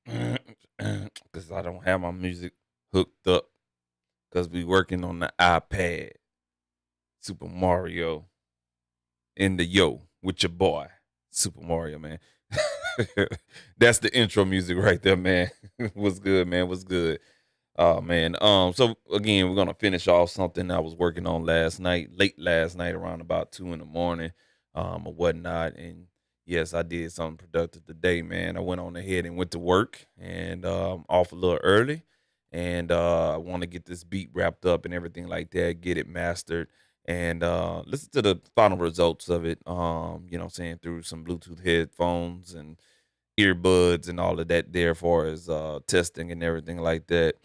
because I don't have my music hooked up because we working on the iPad. Super Mario in the yo with your boy, Super Mario, man. That's the intro music right there, man. What's good, man? What's good? Oh man. So again, we're gonna finish off something I was working on last night, late last night, around about 2 in the morning, or whatnot. And yes, I did something productive today, man. I went on ahead and went to work and off a little early. And I want to get this beat wrapped up and everything like that, get it mastered, and listen to the final results of it. What I'm saying, through some Bluetooth headphones and earbuds and all of that there, for as testing and everything like that.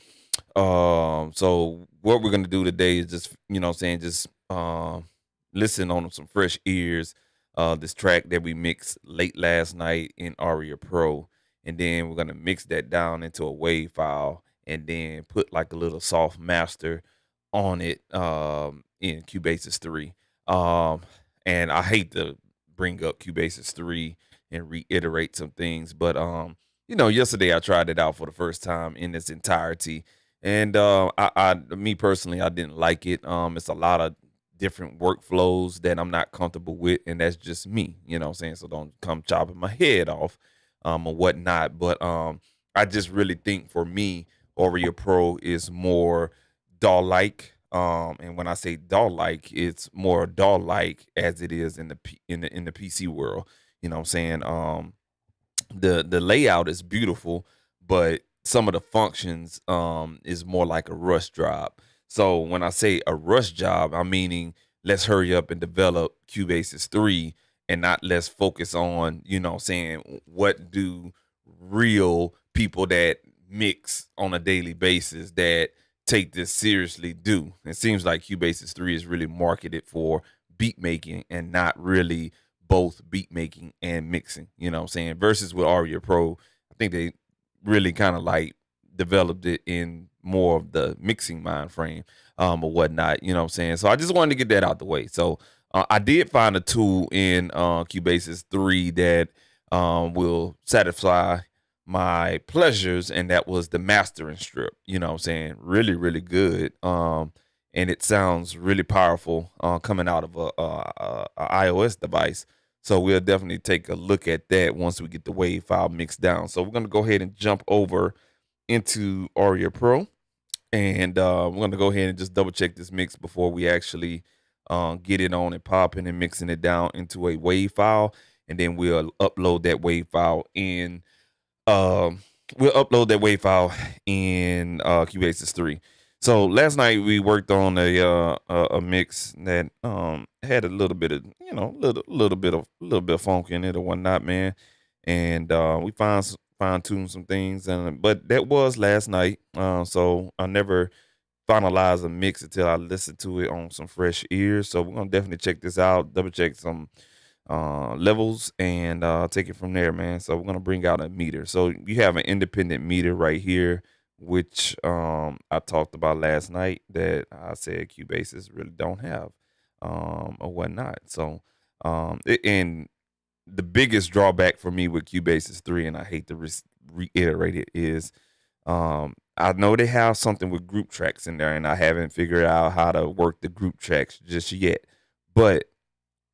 So what we're gonna do today is just, just listen on some fresh ears. This track that we mixed late last night in Auria Pro, and then we're gonna mix that down into a WAV file, and then put like a little soft master on it in Cubasis 3. And I hate to bring up Cubasis 3 and reiterate some things, but yesterday I tried it out for the first time in its entirety, and me personally, I didn't like it. It's a lot of different workflows that I'm not comfortable with, and that's just me. You know what I'm saying? So don't come chopping my head off, or whatnot. But I just really think for me, Auria Pro is more DAW-like. And when I say DAW-like, it's more DAW-like as it is in the PC world. You know what I'm saying? The layout is beautiful, but some of the functions is more like a rush job. So when I say a rush job, I'm meaning let's hurry up and develop Cubasis 3, and not let's focus on, saying, what do real people that mix on a daily basis that take this seriously do. It seems like Cubasis 3 is really marketed for beat making and not really both beat making and mixing, you know what I'm saying? Versus with Auria Pro, I think they really kind of like developed it in more of the mixing mind frame, or whatnot, you know what I'm saying? So I just wanted to get that out the way. So I did find a tool in Cubasis 3 that will satisfy my pleasures, and that was the mastering strip. You know what I'm saying? Really, really good. And it sounds really powerful coming out of a iOS device. So we'll definitely take a look at that once we get the WAV file mixed down. So we're going to go ahead and jump over into Auria Pro, and we're going to go ahead and just double check this mix before we actually get it on and popping and mixing it down into a WAV file. And then we'll upload that WAV file in Cubasis 3. So last night we worked on a mix that had a little bit of, little bit of funk in it or whatnot, man. And we fine-tuned some things, but that was last night. So I never finalized a mix until I listened to it on some fresh ears. So we're gonna definitely check this out, double check some levels, and take it from there, man. So we're gonna bring out a meter. So you have an independent meter right here, which I talked about last night, that I said Cubasis really don't have, or whatnot. So and the biggest drawback for me with Cubasis 3, and I hate to reiterate it, is I know they have something with group tracks in there, and I haven't figured out how to work the group tracks just yet. But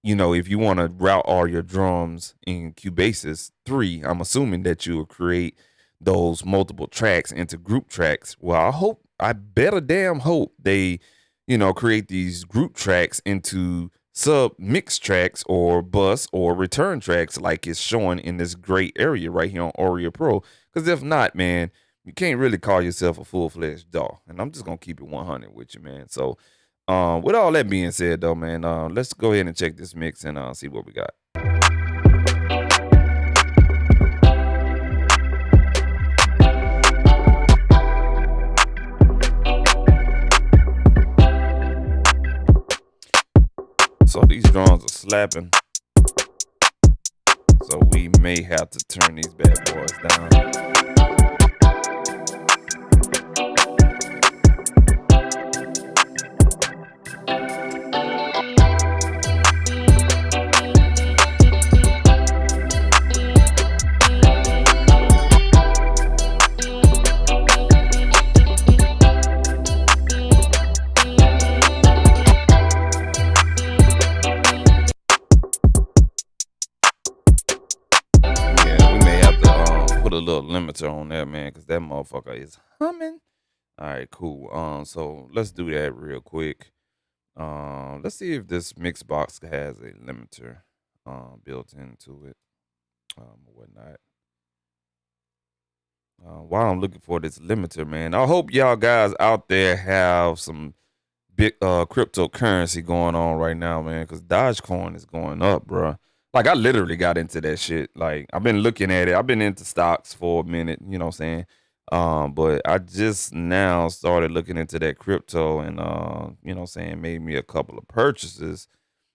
if you want to route all your drums in Cubasis 3, I'm assuming that you will create those multiple tracks into group tracks. Well, I better damn hope they, create these group tracks into sub mix tracks or bus or return tracks like it's showing in this gray area right here on Auria Pro. Because if not, man, you can't really call yourself a full-fledged DAW. And I'm just going to keep it 100 with you, man. So with all that being said, though, man, let's go ahead and check this mix and see what we got. So these drums are slapping, so we may have to turn these bad boys down. put a little limiter on there, man, because that motherfucker is humming. All right, cool. So let's do that real quick. Let's see if this mix box has a limiter built into it, or whatnot. While I'm looking for this limiter, man, I hope y'all guys out there have some big cryptocurrency going on right now, man, because Dogecoin is going up, bro. Like, I literally got into that shit. Like, I've been looking at it. I've been into stocks for a minute, you know what I'm saying? But I just now started looking into that crypto and, you know what I'm saying, made me a couple of purchases.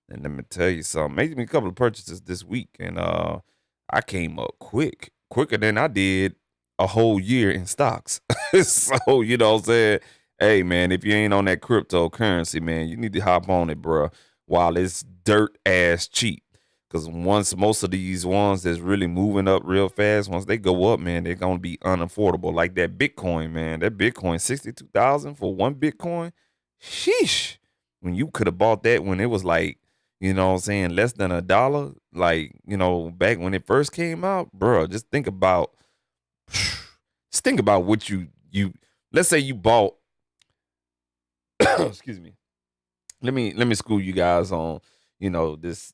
And let me tell you something, made me a couple of purchases this week. And I came up quicker than I did a whole year in stocks. So, you know what I'm saying? Hey, man, if you ain't on that cryptocurrency, man, you need to hop on it, bro, while it's dirt ass cheap. Because once most of these ones that's really moving up real fast, once they go up, man, they're going to be unaffordable. Like that Bitcoin, man. That Bitcoin, 62,000 for one Bitcoin. Sheesh. When you could have bought that when it was like, you know what I'm saying, less than $1, like, you know, back when it first came out, bro, just think about what you let's say you bought excuse me. Let me school you guys on, you know, this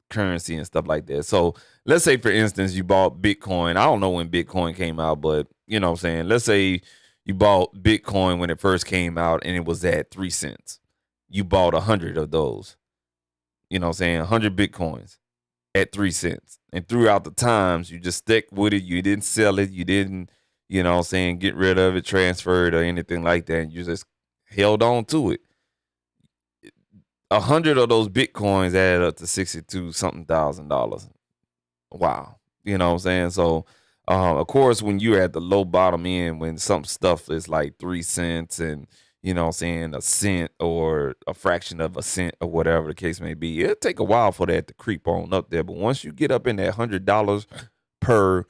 currency and stuff like that. So let's say, for instance, you bought Bitcoin. I don't know when Bitcoin came out, but you know what I'm saying, let's say you bought Bitcoin when it first came out and it was at 3 cents. You bought 100 of those, you know what I'm saying, 100 Bitcoins at 3 cents. And throughout the times, you just stick with it. You didn't sell it. You didn't, you know what I'm saying, get rid of it, transfer it, or anything like that. And you just held on to it. 100 of those Bitcoins added up to 62 something $1,000. Wow. You know what I'm saying? So, of course, when you're at the low bottom end, when some stuff is like 3 cents and, you know what I'm saying, a cent or a fraction of a cent or whatever the case may be, it'll take a while for that to creep on up there. But once you get up in that $100 per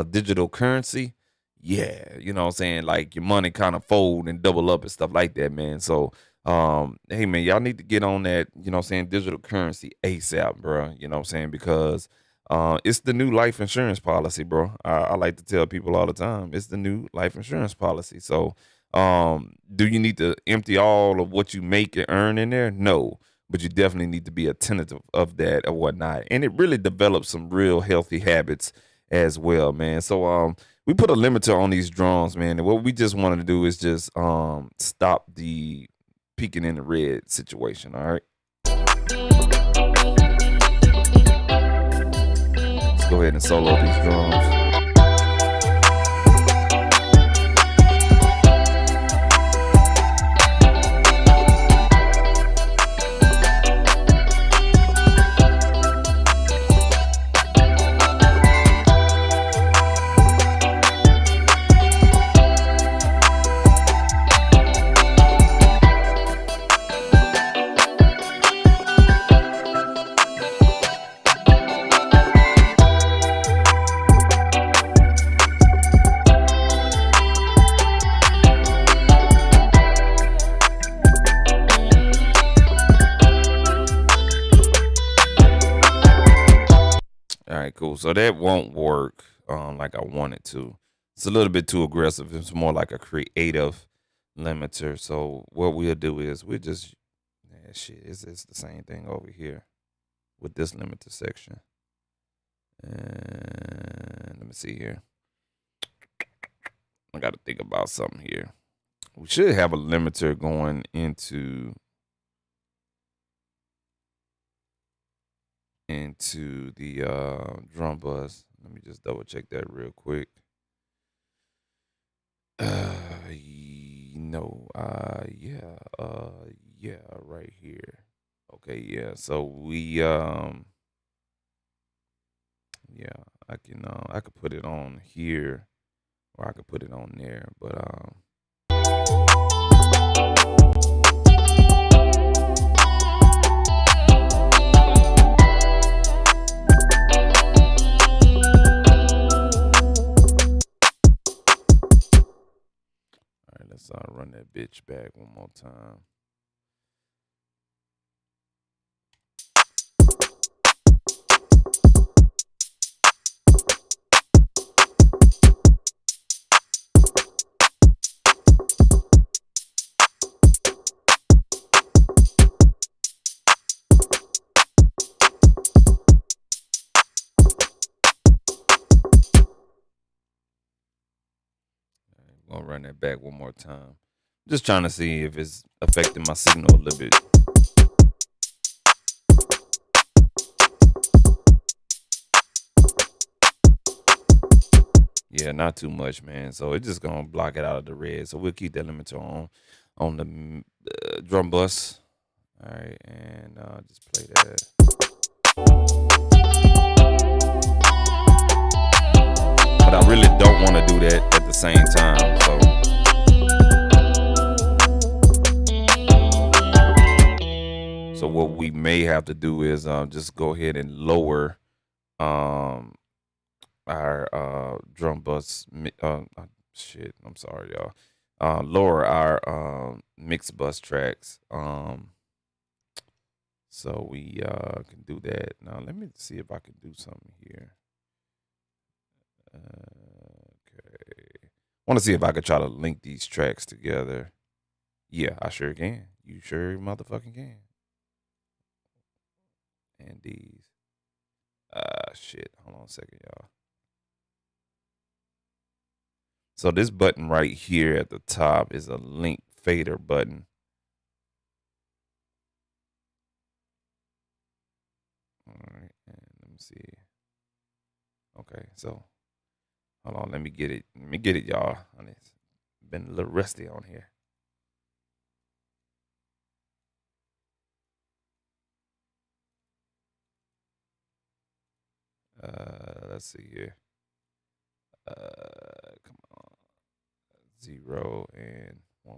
digital currency, yeah, you know what I'm saying, like your money kind of fold and double up and stuff like that, man. So, hey, man, y'all need to get on that, you know what I'm saying, digital currency ASAP, bro. You know what I'm saying? Because it's the new life insurance policy, bro. I like to tell people all the time, it's the new life insurance policy. So, do you need to empty all of what you make and earn in there? No, but you definitely need to be attentive of that or whatnot. And it really develops some real healthy habits as well, man. So, we put a limiter on these drones, man. And what we just wanted to do is just stop the peeking in the red situation. All right, let's go ahead and solo these drums. All right, cool. So that won't work like I want it to. It's a little bit too aggressive. It's more like a creative limiter. So what we'll do is we'll just, yeah, shit, it's the same thing over here with this limiter section. And let me see here. I got to think about something here. We should have a limiter going into the drum bus. Let me just double check that real quick. No, yeah, right here. Okay, yeah. So we yeah, I could put it on here or I could put it on there, but all right, let's run that bitch back one more time. gonna run that back one more time. Just trying to see if it's affecting my signal a little bit. Yeah, not too much, man. So it's just gonna block it out of the red. So we'll keep that limiter on the drum bus. All right, and just play that. But I really don't want to do that at the same time. So what we may have to do is just go ahead and lower our drum bus. Shit, I'm sorry, y'all. Lower our mix bus tracks. So we can do that. Now let me see if I can do something here. Okay. I want to see if I could try to link these tracks together. Yeah, I sure can. You sure motherfucking can. And these. Shit. Hold on a second, y'all. So this button right here at the top is a link fader button. All right, and let me see. Okay, so hold on, let me get it. Let me get it, y'all. It's been a little rusty on here. Let's see here. Come on. 0 and 1.4.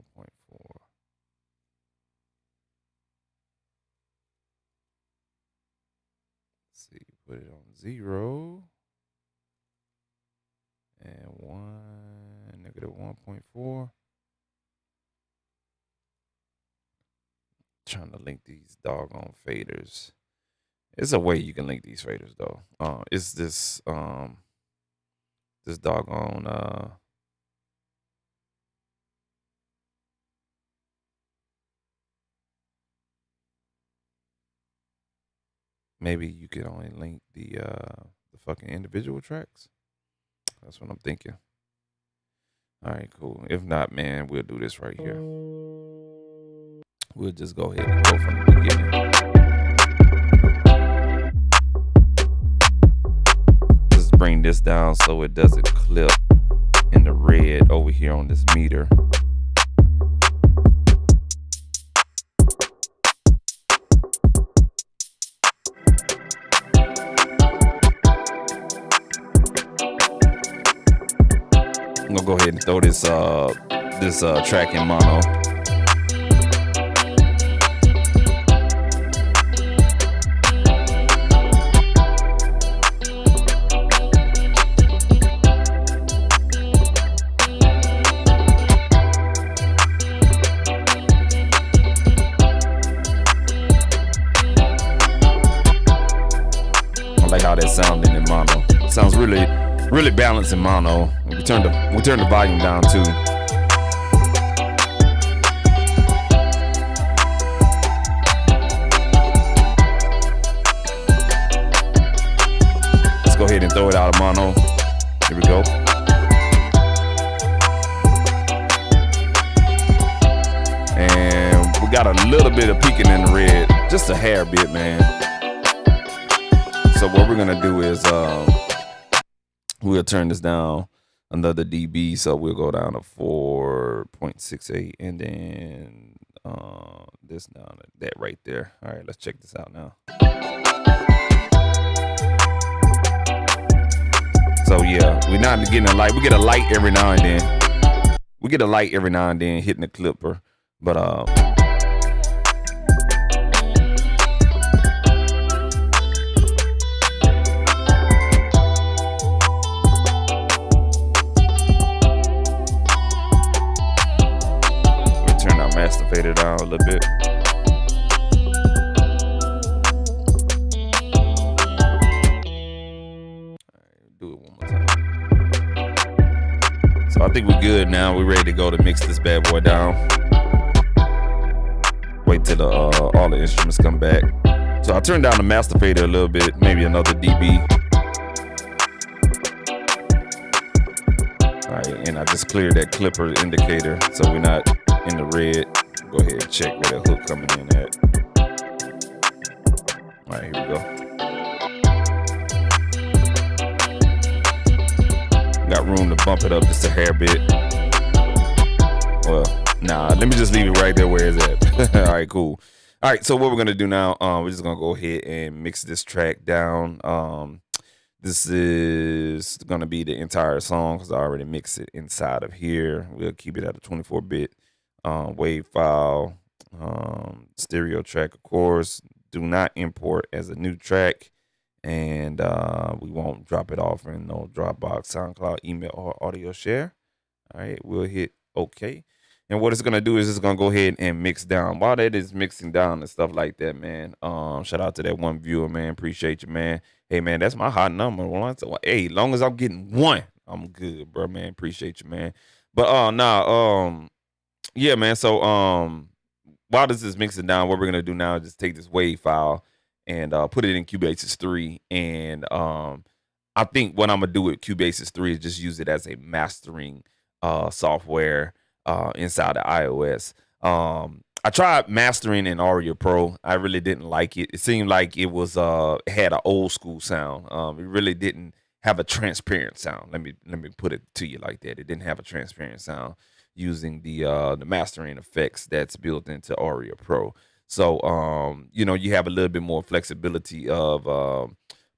Let's see, put it on 0 and 1, negative 1.4. Trying to link these doggone faders. It's a way you can link these faders though. It's this this doggone maybe you can only link the fucking individual tracks. That's what I'm thinking. All right, cool. If not, man, we'll do this right here. We'll just go ahead and go from the beginning. Just bring this down so it doesn't clip in the red over here on this meter. I'm gonna go ahead and throw this track in mono. I like how that sounded in mono. Sounds really balanced in mono. We turn the volume down too. Let's go ahead and throw it out of mono. Here we go. And we got a little bit of peaking in the red, just a hair bit, man. So what we're gonna do is we'll turn this down another dB, so we'll go down to 4.68, and then this down to that right there. All right, let's check this out now. So yeah, we're not getting a light. We get a light every now and then. We get a light every now and then hitting the clipper, but master fader down a little bit. All right, do it one more time. So I think we're good now. We're ready to go to mix this bad boy down. Wait till all the instruments come back. So I'll turn down the master fader a little bit, maybe another dB. All right, and and I just cleared that clipper indicator so we're not in the red. Go ahead and check where that hook coming in at. All right, here we go. Got room to bump it up just a hair bit. Well, nah, let me just leave it right there where it's at. All right, cool. All right, so what we're gonna do now, we're just gonna go ahead and mix this track down. This is gonna be the entire song because I already mixed it inside of here. We'll keep it at a 24-bit wave file, stereo track, of course. Do not import as a new track, and we won't drop it off in no Dropbox, SoundCloud, email, or audio share. All right, we'll hit OK. And what it's gonna do is it's gonna go ahead and mix down. While that is mixing down and stuff like that, man. Shout out to that one viewer, man. Appreciate you, man. Hey, man, that's my hot number. Hey, long as I'm getting one, I'm good, bro, man. Appreciate you, man. But yeah, man. So while this is mixing down, what we're gonna do now is just take this wave file and put it in Cubasis 3. And I think what I'm gonna do with Cubasis 3 is just use it as a mastering software inside of iOS. I tried mastering in Auria Pro. I really didn't like it. It seemed like it was it had an old school sound. It really didn't have a transparent sound. Let me put it to you like that. It didn't have a transparent sound using the mastering effects that's built into Auria Pro. So you know, you have a little bit more flexibility of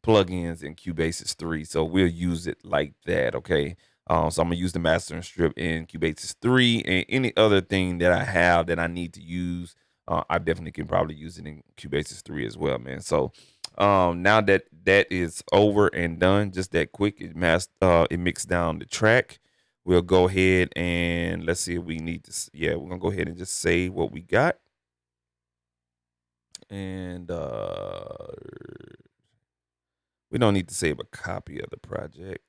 plugins in Cubasis 3. So we'll use it like that, okay? So I'm gonna use the mastering strip in Cubasis 3, and any other thing that I have that I need to use, I definitely can probably use it in Cubasis 3 as well, man. So now that that is over and done, just that quick, it mixed down the track. We'll go ahead and let's see if we need to. Yeah, we're gonna go ahead and just save what we got, and we don't need to save a copy of the project.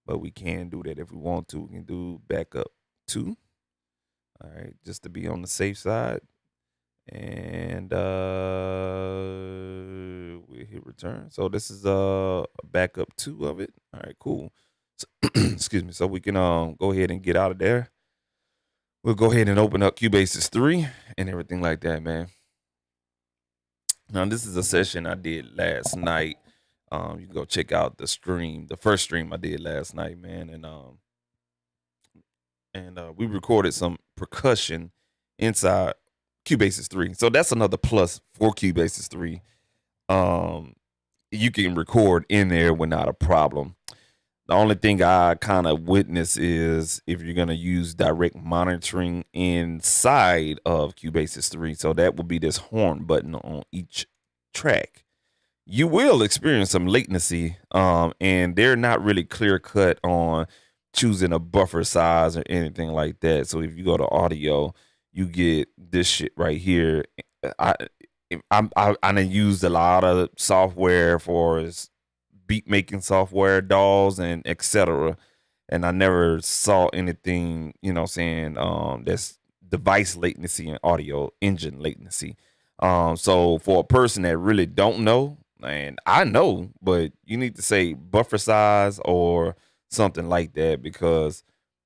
But we can do that if we want to. We can do backup 2. All right, just to be on the safe side. And we hit return. So this is a backup 2 of it. All right, cool. So, excuse me. So we can go ahead and get out of there. We'll go ahead and open up Cubasis 3 and everything like that, man. Now this is a session I did last night. You can go check out the stream, the first stream I did last night, man, and we recorded some percussion inside Cubasis 3. So that's another plus for Cubasis 3. You can record in there without a problem. The only thing I kind of witness is if you're gonna use direct monitoring inside of Cubasis 3. So that will be this horn button on each track. You will experience some latency, and they're not really clear cut on choosing a buffer size or anything like that. So if you go to audio, you get this shit right here. I used a lot of software for beat making software, DAWs, and etc. And I never saw anything, you know, saying that's device latency and audio engine latency. So for a person that really don't know, and I know, but you need to say buffer size or something like that, because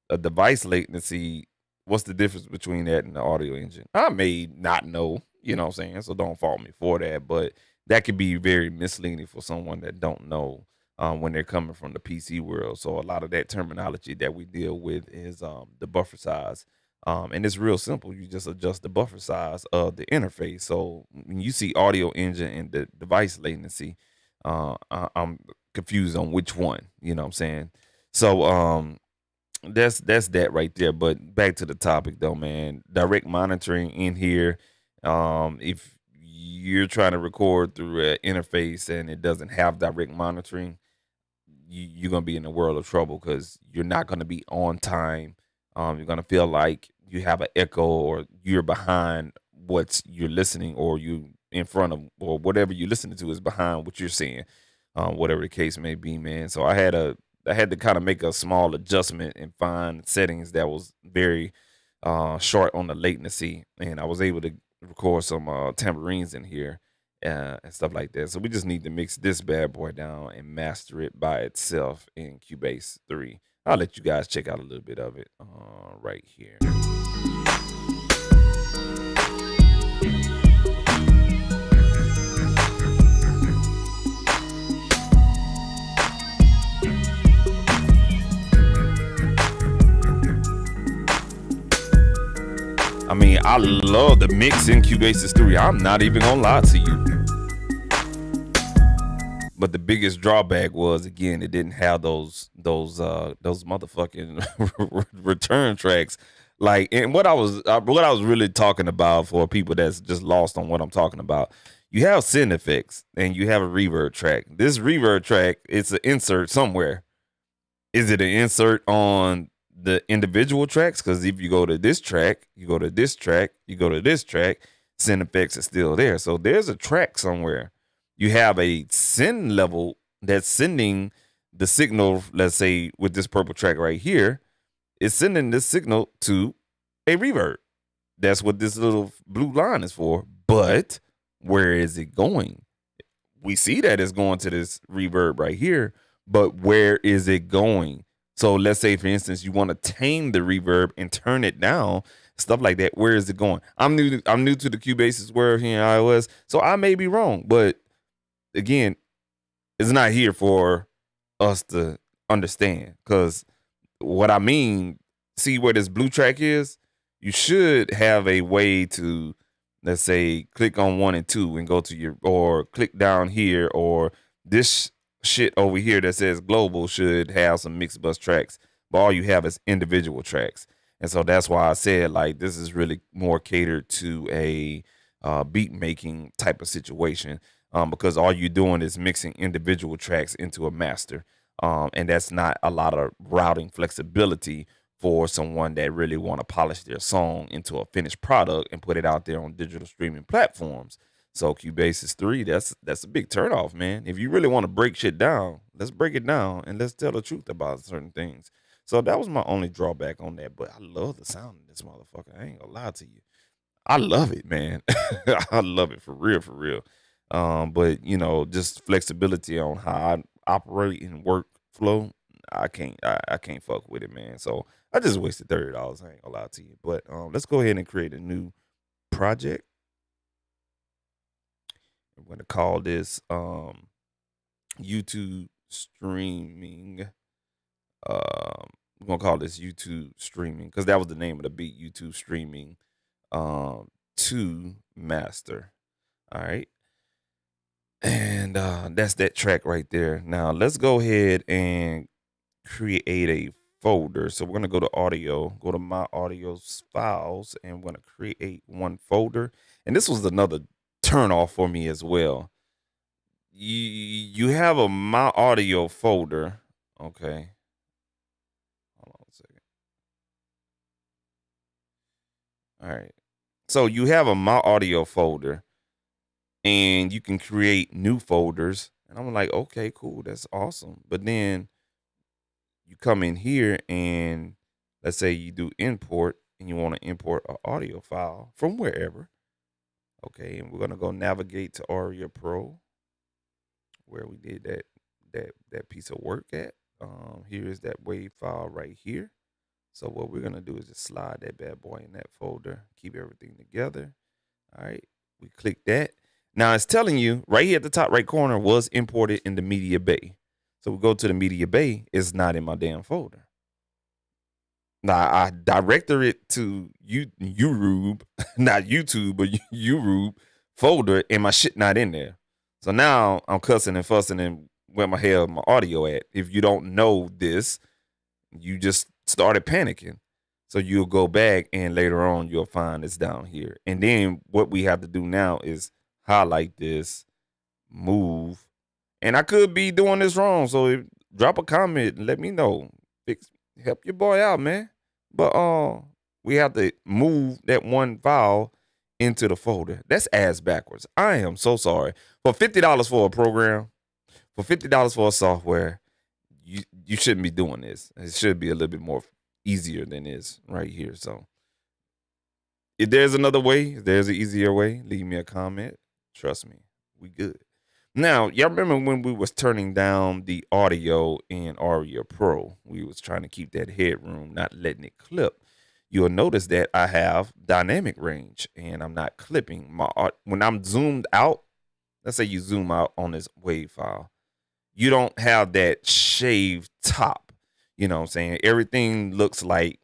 a device latency, what's the difference between that and the audio engine? I may not know, you know what I'm saying? So don't fault me for that, but that could be very misleading for someone that don't know when they're coming from the PC world. So a lot of that terminology that we deal with is the buffer size. And it's real simple. You just adjust the buffer size of the interface. So when you see audio engine and the device latency, I'm confused on which one, you know what I'm saying? So that's that right there. But back to the topic though, man. Direct monitoring in here. If you're trying to record through an interface and it doesn't have direct monitoring, you're gonna be in a world of trouble because you're not gonna be on time. You're gonna feel like you have an echo, or you're behind what you're listening, or you in front of, or whatever you're listening to is behind what you're seeing, whatever the case may be, man. So I had to kind of make a small adjustment and find settings that was very short on the latency, and I was able to record some tambourines in here and stuff like that. So we just need to mix this bad boy down and master it by itself in Cubase 3. I'll let you guys check out a little bit of it right here. I mean, I love the mix in Cubasis 3. I'm not even gonna lie to you. But the biggest drawback was, again, it didn't have those motherfucking return tracks. Like, and what I was really talking about for people that's just lost on what I'm talking about, you have synth effects and you have a reverb track. This reverb track, it's an insert somewhere. Is it an insert on the individual tracks? Because if you go to this track, you go to this track, you go to this track, synth effects are still there. So there's a track somewhere. You have a send level that's sending the signal, let's say with this purple track right here, it's sending this signal to a reverb. That's what this little blue line is for. But where is it going? We see that it's going to this reverb right here, but where is it going? So let's say, for instance, you want to tame the reverb and turn it down, stuff like that. Where is it going? I'm new to the Cubasis world here in iOS, so I may be wrong, but again, it's not here for us to understand. Because what I mean, see where this blue track is? You should have a way to, let's say, click on 1 and 2 and go to your, or click down here, or this shit over here that says global should have some mixed bus tracks, but all you have is individual tracks. And so that's why I said, like, this is really more catered to a beat making type of situation, because all you're doing is mixing individual tracks into a master, and that's not a lot of routing flexibility for someone that really want to polish their song into a finished product and put it out there on digital streaming platforms. So Cubasis 3, that's a big turnoff, man. If you really want to break shit down, let's break it down and let's tell the truth about certain things. So that was my only drawback on that, but I love the sound of this motherfucker. I ain't gonna lie to you. I love it, man. I love it for real, for real. But you know, just flexibility on how I operate and workflow, I can't fuck with it, man. So I just wasted $30. I ain't gonna lie to you. But let's go ahead and create a new project. I'm going to call this YouTube streaming. We're going to call this YouTube streaming because that was the name of the beat, YouTube streaming 2 master. All right. And that's that track right there. Now let's go ahead and create a folder. So we're going to go to audio, go to my audio files, and we're going to create one folder. And this was another turn off for me as well. You have a my audio folder. Okay. Hold on a second. All right. So you have a my audio folder and you can create new folders. And I'm like, okay, cool. That's awesome. But then you come in here and let's say you do import and you want to import an audio file from wherever. Okay, and we're gonna go navigate to Auria Pro, where we did that piece of work at. Here is that WAV file right here. So what we're gonna do is just slide that bad boy in that folder, keep everything together. All right, we click that. Now it's telling you right here at the top right corner was imported in the media bay. So we go to the media bay, it's not in my damn folder. Now I directed it to Urube, not YouTube, but Urube folder, and my shit not in there. So now I'm cussing and fussing and where my hell my audio at. If you don't know this, you just started panicking. So you'll go back and later on you'll find it's down here. And then what we have to do now is highlight this, move, and I could be doing this wrong. So drop a comment and let me know. Help your boy out, man. But we have to move that one file into the folder. That's ass backwards. I am so sorry. For $50 for a program, for $50 for a software, you shouldn't be doing this. It should be a little bit more easier than this right here. So if there's another way, if there's an easier way, leave me a comment. Trust me, We good. Now, y'all remember when we was turning down the audio in Auria Pro? We was trying to keep that headroom, not letting it clip. You'll notice that I have dynamic range, and I'm not clipping. When I'm zoomed out, let's say you zoom out on this WAV file, you don't have that shaved top. You know what I'm saying? Everything looks like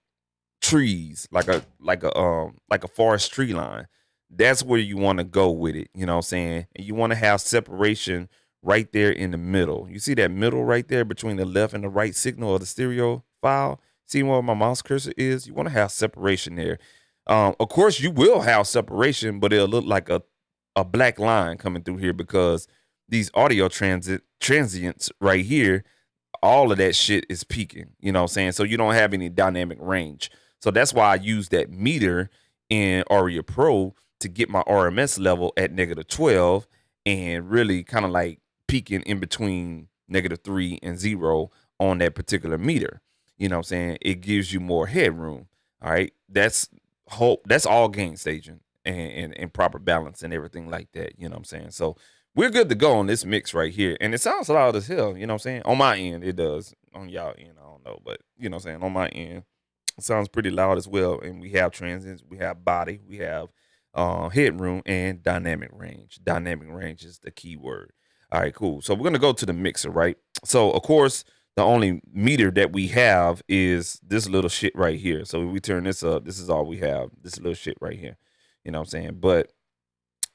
trees, like a forest tree line. That's where you want to go with it. You know what I'm saying? And you want to have separation right there in the middle. You see that middle right there between the left and the right signal of the stereo file? See where my mouse cursor is? You want to have separation there. Of course, you will have separation, but it'll look like a black line coming through here because these audio transients right here, all of that shit is peaking. You know what I'm saying? So you don't have any dynamic range. So that's why I use that meter in Auria Pro to get my RMS level at -12 and really kind of like peaking in between -3 and 0 on that particular meter. You know what I'm saying? It gives you more headroom. All right. That's all gain staging and proper balance and everything like that. You know what I'm saying? So we're good to go on this mix right here. And it sounds loud as hell. You know what I'm saying? On my end, it does. On y'all end, I don't know. But you know what I'm saying? On my end, it sounds pretty loud as well. And we have transients, we have body, we have headroom, and dynamic range. Dynamic range is the key word. All right, cool. So we're going to go to the mixer, right? So, of course, the only meter that we have is this little shit right here. So if we turn this up, this is all we have, this little shit right here. You know what I'm saying? But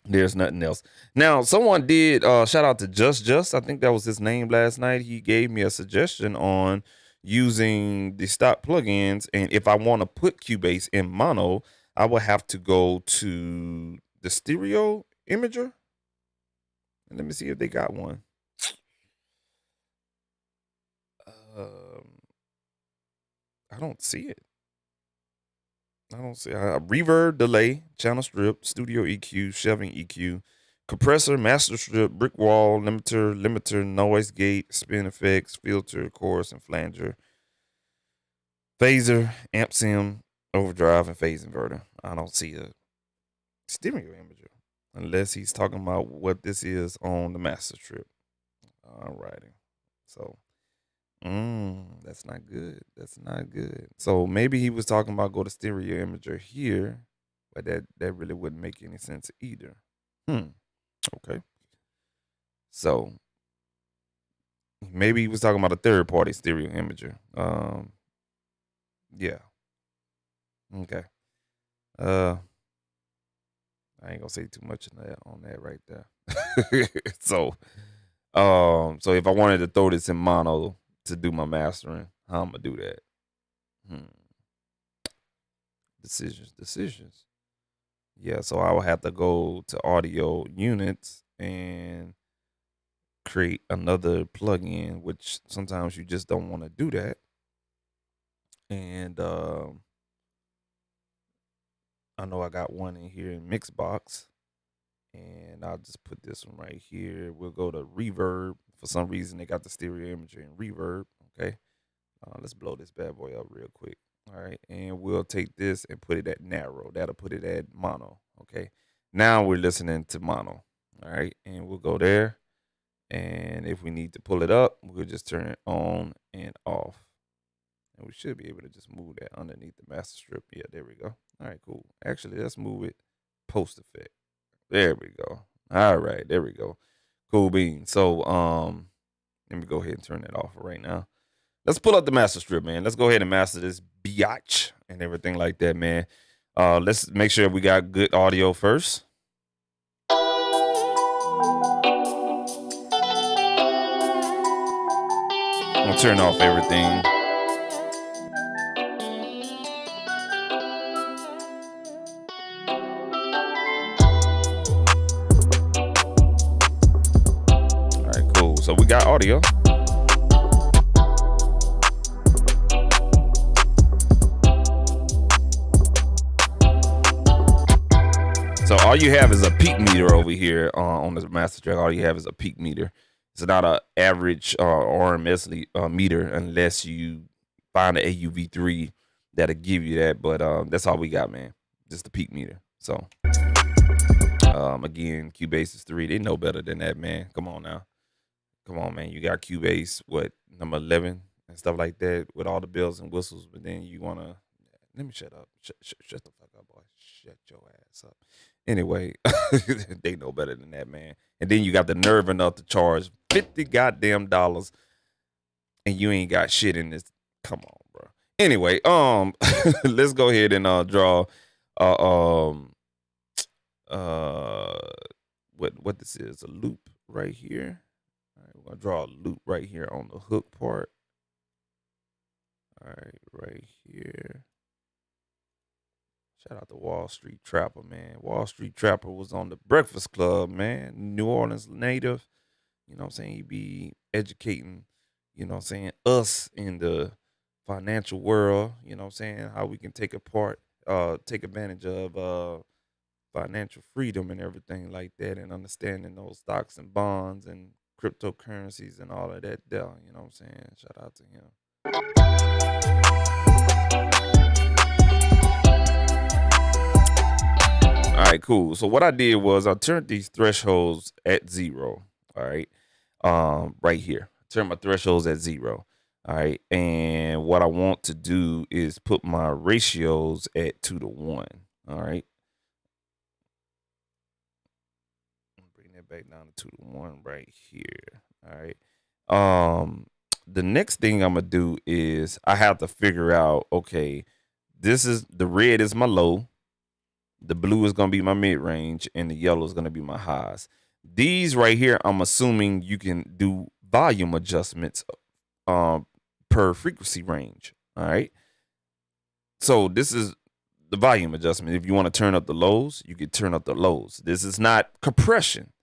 there's nothing else. Now, someone did, shout out to Just, I think that was his name last night. He gave me a suggestion on using the stock plugins. And if I want to put Cubase in mono, I will have to go to the stereo imager. And let me see if they got one. I don't see it. I don't see reverb, delay, channel strip, studio EQ, shelving EQ, compressor, master strip, brick wall, limiter, noise gate, spin effects, filter, chorus, and flanger, phaser, amp sim, overdrive, and phase inverter. I don't see a stereo imager unless he's talking about what this is on the master strip. All righty. So that's not good. That's not good. So maybe he was talking about go to stereo imager here, but that really wouldn't make any sense either. Okay. So maybe he was talking about a third party stereo imager. Yeah. Okay. I ain't gonna say too much on that right there. So if I wanted to throw this in mono to do my mastering, how I'm gonna do that? Decisions. Yeah, so I will have to go to audio units and create another plugin, which sometimes you just don't want to do that. And I know I got one in here in Mixbox, and I'll just put this one right here. We'll go to reverb. For some reason, they got the stereo imagery in reverb. Okay, let's blow this bad boy up real quick. All right, and we'll take this and put it at narrow. That'll put it at mono. Okay, now we're listening to mono. All right, and we'll go there. And if we need to pull it up, we'll just turn it on and off. And we should be able to just move that underneath the master strip. Yeah, there we go. All right, cool. Actually, let's move it post effect. There we go. All right, there we go. Cool beans. So let me go ahead and turn that off right now. Let's pull up the master strip, man. Let's go ahead and master this biatch and everything like that, man. Let's make sure we got good audio first. I'm gonna turn off everything. All right, cool. So we got audio. So all you have is a peak meter over here on the master track. All you have is a peak meter. It's not an average RMS meter unless you find an AUV3 that'll give you that. But that's all we got, man. Just the peak meter. So Again, Cubasis 3, they know better than that, man. Come on now. Come on, man. You got Cubase, number 11 and stuff like that with all the bells and whistles, but then you want to, let me shut up. Shut the fuck up, boy. Shut your ass up. Anyway, they know better than that, man. And then you got the nerve enough to charge $50 goddamn dollars and you ain't got shit in this. Come on, bro. Anyway, let's go ahead and draw what this is, a loop right here. All right, we're gonna draw a loop right here on the hook part. All right, right here. Shout out to Wall Street Trapper, man. Wall Street Trapper was on the Breakfast Club, man. New Orleans native. You know what I'm saying? He be educating, you know what I'm saying, us in the financial world, you know what I'm saying, how we can take advantage of financial freedom and everything like that, and understanding those stocks and bonds and cryptocurrencies and all of that, you know what I'm saying? Shout out to him. All right, cool. So what I did was I turned these thresholds at 0. All right, right here. Turn my thresholds at 0. All right, and what I want to do is put my ratios at 2:1. All right, bring that back down to 2:1 right here. All right. The next thing I'm gonna do is I have to figure out, okay, the red is my low. The blue is going to be my mid-range, and the yellow is going to be my highs. These right here, I'm assuming you can do volume adjustments per frequency range, all right? So this is the volume adjustment. If you want to turn up the lows, you can turn up the lows. This is not compression.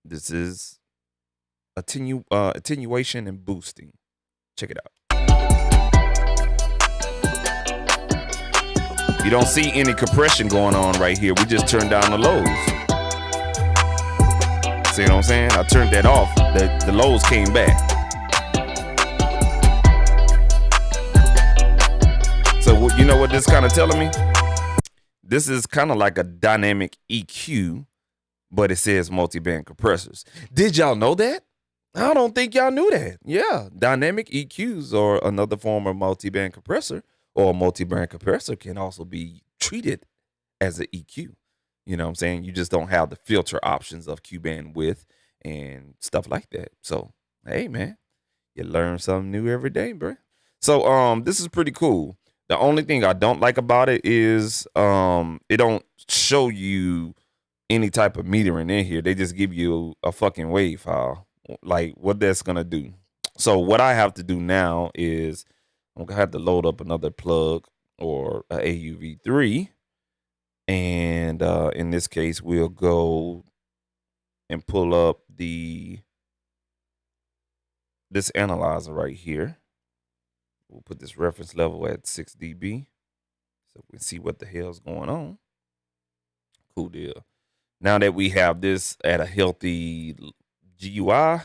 This is attenuation and boosting. Check it out. You don't see any compression going on right here. We just turned down the lows. See what I'm saying? I turned that off. The lows came back. So you know what this kind of telling me? This is kind of like a dynamic EQ, but it says multi-band compressors. Did y'all know that? I don't think y'all knew that. Yeah, dynamic EQs are another form of multi-band compressor. Or a multi-band compressor can also be treated as an EQ. You know what I'm saying? You just don't have the filter options of Q-band width and stuff like that. So, hey, man, you learn something new every day, bro. So, this is pretty cool. The only thing I don't like about it is it don't show you any type of metering in here. They just give you a fucking wave file, like what that's going to do. So, what I have to do now is I'm going to have to load up another plug or a AUV3. And in this case, we'll go and pull up this analyzer right here. We'll put this reference level at 6 dB so we can see what the hell's going on. Cool deal. Now that we have this at a healthy GUI,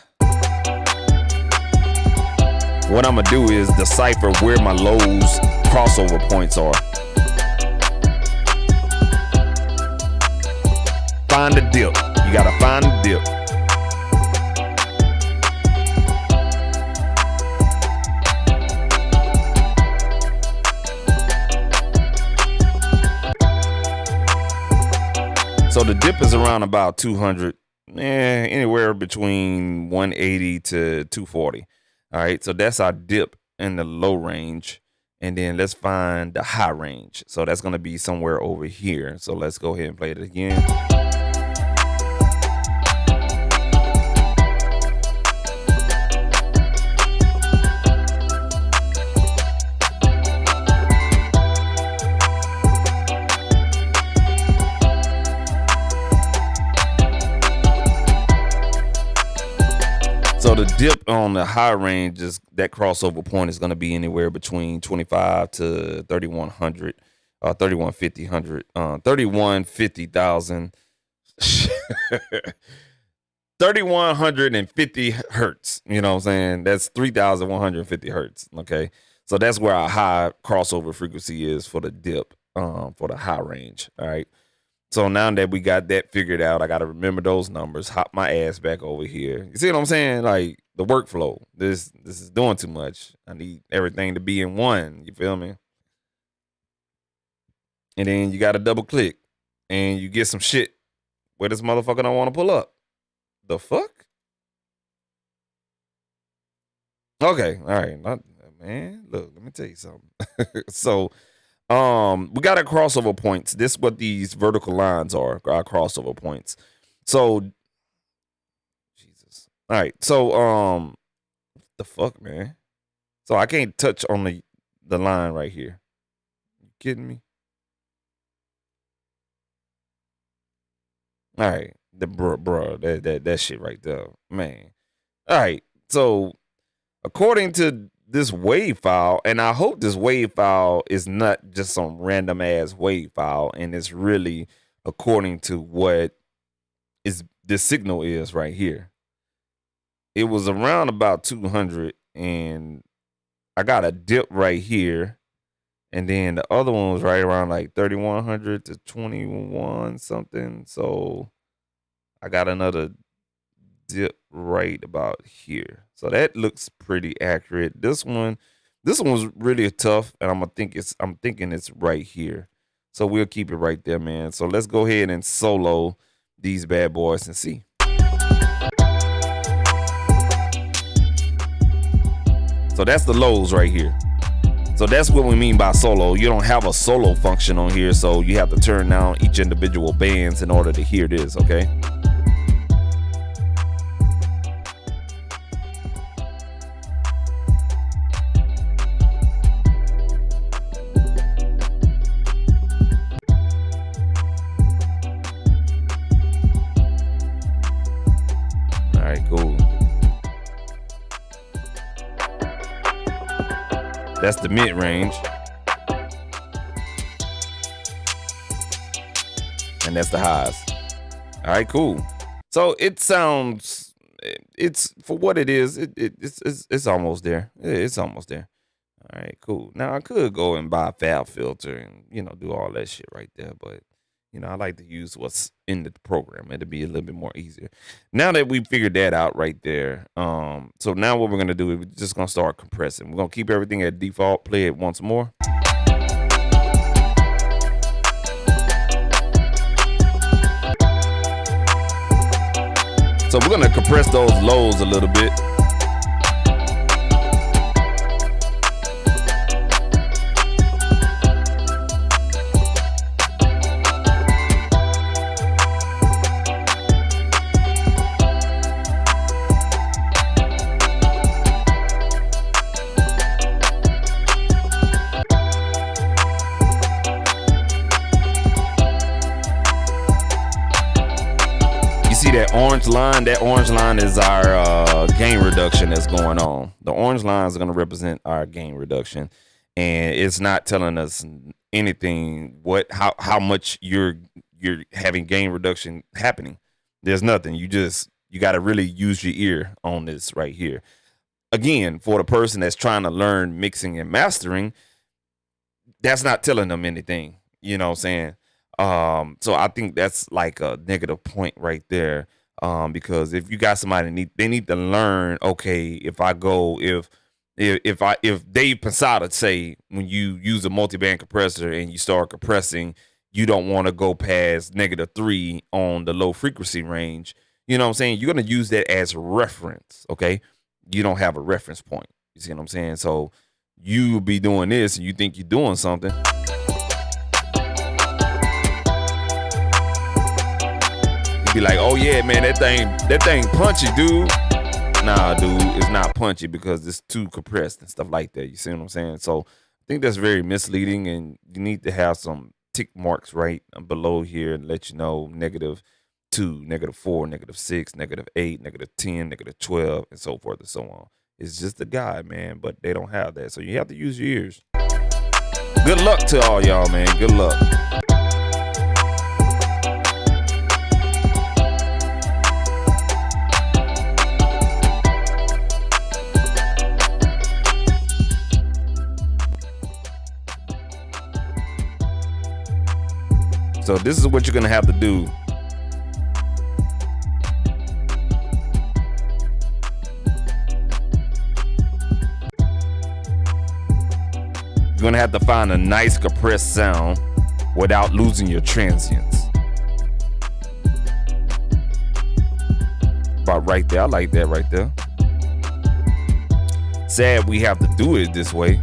what I'm going to do is decipher where my lows crossover points are. Find the dip. You got to find the dip. So the dip is around about 200, anywhere between 180 to 240. All right, so that's our dip in the low range. And then let's find the high range. So that's going to be somewhere over here. So let's go ahead and play it again. So the dip on the high range, is that crossover point is going to be anywhere between 25 to 3100, 3,150,000, 3,150 hertz. You know what I'm saying? That's 3,150 hertz. Okay, so that's where our high crossover frequency is for the dip, for the high range. All right. So now that we got that figured out, I got to remember those numbers, hop my ass back over here. You see what I'm saying? Like the workflow. This is doing too much. I need everything to be in one. You feel me? And then you got to double click and you get some shit where this motherfucker don't want to pull up. The fuck? Okay. All right. Man, look, let me tell you something. So, we got our crossover points. This is what these vertical lines are, our crossover points. So, Jesus. All right. So, what the fuck, man? So I can't touch on the line right here. You kidding me? All right, bro, that shit right there, man. All right, so according to this wave file, and I hope this wave file is not just some random ass wave file, and it's really according to what is the signal is right here. It was around about 200, and I got a dip right here. And then the other one was right around like 3,100 to 21 something. So I got another dip right about here. So that looks pretty accurate. This one was really tough, and I'm thinking it's right here. So we'll keep it right there, man. So let's go ahead and solo these bad boys and see. So that's the lows right here. So that's what we mean by solo. You don't have a solo function on here, so you have to turn down each individual bands in order to hear this, okay? All right, cool. That's the mid range. And that's the highs. All right, cool. So it sounds, it's for what it is, it's almost there. It's almost there. All right, cool. Now I could go and buy a fab filter and, do all that shit right there, but I like to use what's in the program. It'll be a little bit more easier. Now that we figured that out right there, so now what we're gonna do is we're just gonna start compressing. We're gonna keep everything at default, play it once more. So we're gonna compress those lows a little bit. That orange line is our gain reduction that's going on. The orange line is going to represent our gain reduction, and it's not telling us anything how much you're having gain reduction happening. There's nothing. You got to really use your ear on this right here. Again, for the person that's trying to learn mixing and mastering, that's not telling them anything. You know what I'm saying? So I think that's like a negative point right there. Because if you got somebody they need to learn, okay, if Dave Posada say when you use a multiband compressor and you start compressing, you don't want to go past -3 on the low frequency range. You know what I'm saying? You're going to use that as reference. Okay. You don't have a reference point. You see what I'm saying? So you be doing this and you think you're doing something. Be like, oh yeah, man, that thing punchy, dude. Nah, dude, it's not punchy because it's too compressed and stuff like that. You see what I'm saying? So I think that's very misleading, and you need to have some tick marks right below here and let you know -2, -4, -6, -8, -10, -12, and so forth and so on. It's just a guide, man, but they don't have that. So you have to use your ears. Good luck to all y'all, man. Good luck. So this is what you're gonna have to do. You're gonna have to find a nice compressed sound without losing your transients. About right there. I like that right there. Sad we have to do it this way.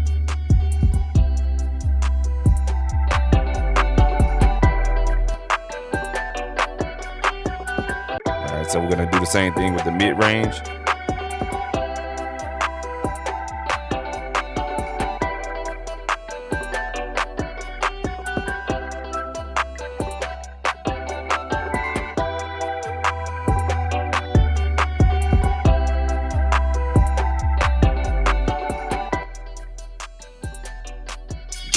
All right, so we're gonna do the same thing with the mid-range.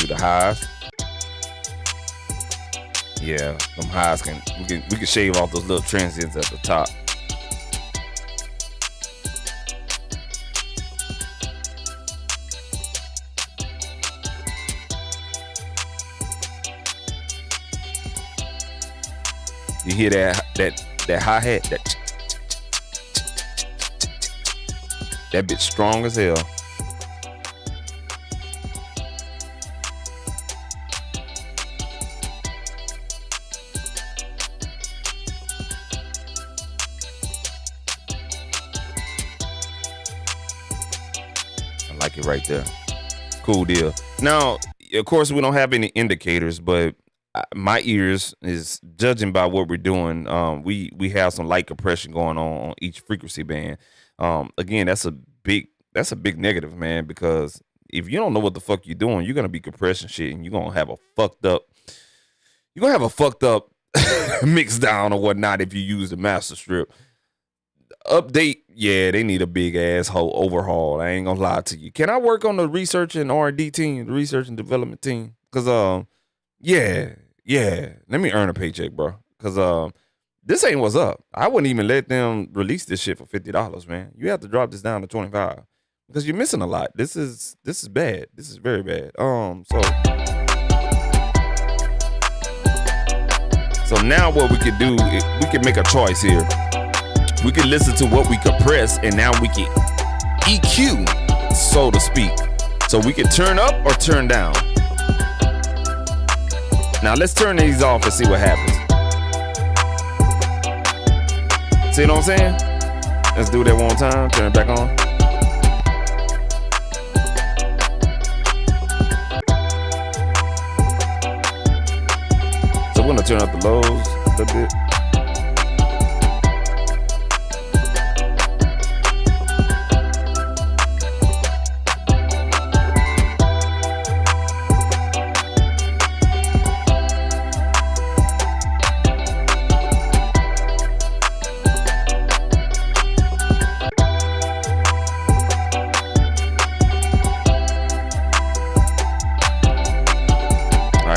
The highs. Yeah, them highs we can shave off those little transients at the top. You hear that hi-hat? That bitch strong as hell. Like it right there. Cool deal. Now, of course, we don't have any indicators, but my ears is judging by what we're doing. We have some light compression going on each frequency band. Again, that's a big negative, man, because if you don't know what the fuck you're doing, you're gonna be compressing shit and you're gonna have a fucked up mix down or whatnot if you use the master strip. Update, yeah, they need a big ass overhaul. I ain't gonna lie to you. Can I work on the research and R&D team, the research and development team? Cause yeah, let me earn a paycheck, bro. Cause this ain't what's up. I wouldn't even let them release this shit for $50, man. You have to drop this down to $25 because you're missing a lot. This is bad. This is very bad. So now what we could do, we can make a choice here. We can listen to what we compress, and now we can EQ, so to speak. So we can turn up or turn down. Now let's turn these off and see what happens. See what I'm saying? Let's do that one time. Turn it back on. So we're gonna turn up the lows a little bit.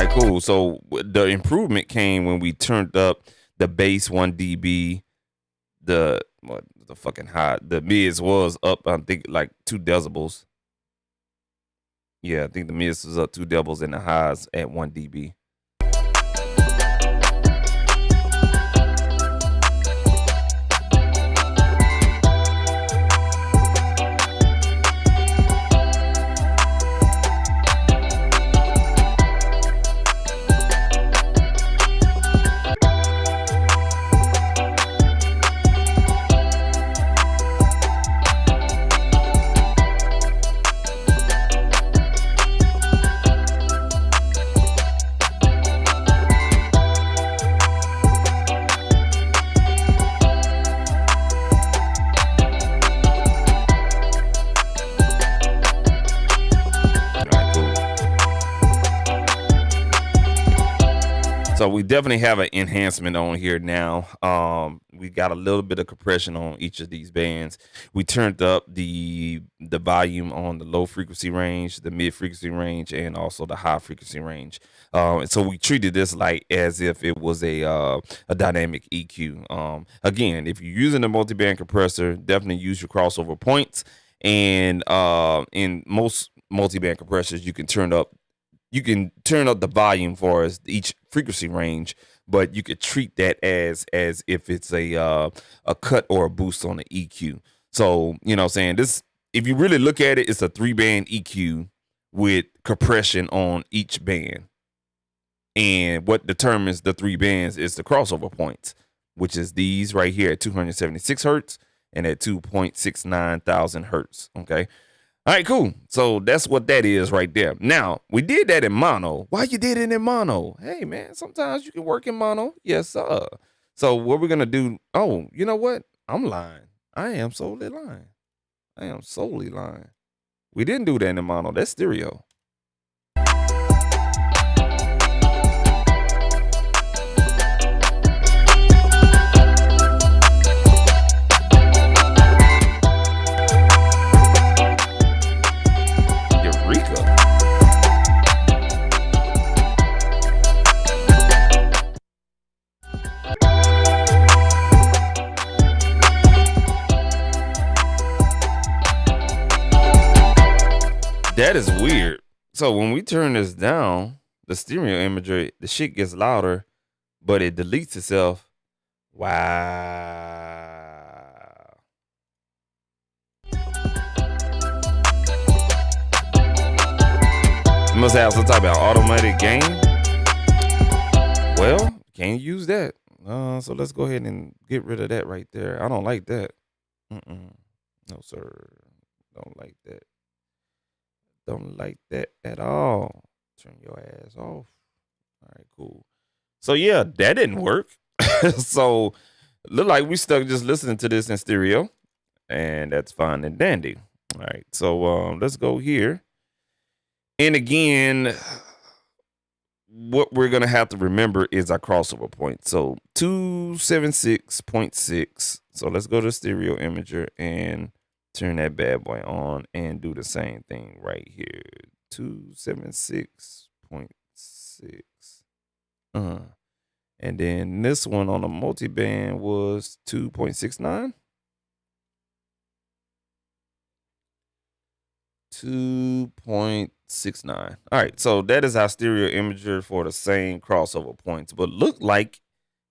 Cool. So the improvement came when we turned up the bass 1 dB. The fucking high. The mids was up, I think, like 2 decibels. Yeah, I think the mids was up 2 decibels and the highs at 1 dB. So we definitely have an enhancement on here now. We got a little bit of compression on each of these bands. We turned up the volume on the low frequency range, the mid frequency range, and also the high frequency range. And so we treated this like as if it was a dynamic EQ. Again, if you're using a multi-band compressor, definitely use your crossover points. And in most multi-band compressors, you can turn up the volume for us each frequency range, but you could treat that as if it's a cut or a boost on the EQ. So, you know what I'm saying? This, if you really look at it, it's a 3-band EQ with compression on each band. And what determines the 3 bands is the crossover points, which is these right here at 276 hertz and at 2.69 thousand hertz. Okay. All right, cool. So that's what that is right there. Now, we did that in mono. Why you did it in mono? Hey, man, sometimes you can work in mono. Yes, sir. So what we're going to do, oh, you know what? I'm lying. I am solely lying. I am solely lying. We didn't do that in mono. That's stereo. That is weird. So when we turn this down, the stereo imagery, the shit gets louder, but it deletes itself. Wow. You must have some type of automatic gain. Well, can't use that. So let's go ahead and get rid of that right there. I don't like that. No, sir. Don't like that. Don't like that at all. Turn your ass off. All right, cool. So yeah, that didn't work. So look like we stuck just listening to this in stereo, and that's fine and dandy. All right, so let's go here. And again, what we're gonna have to remember is our crossover point. So 276.6. So let's go to stereo imager and turn that bad boy on and do the same thing right here. 276.6. And then this one on the multiband was 2.69. 2.69. All right, so that is our stereo imager for the same crossover points, but look like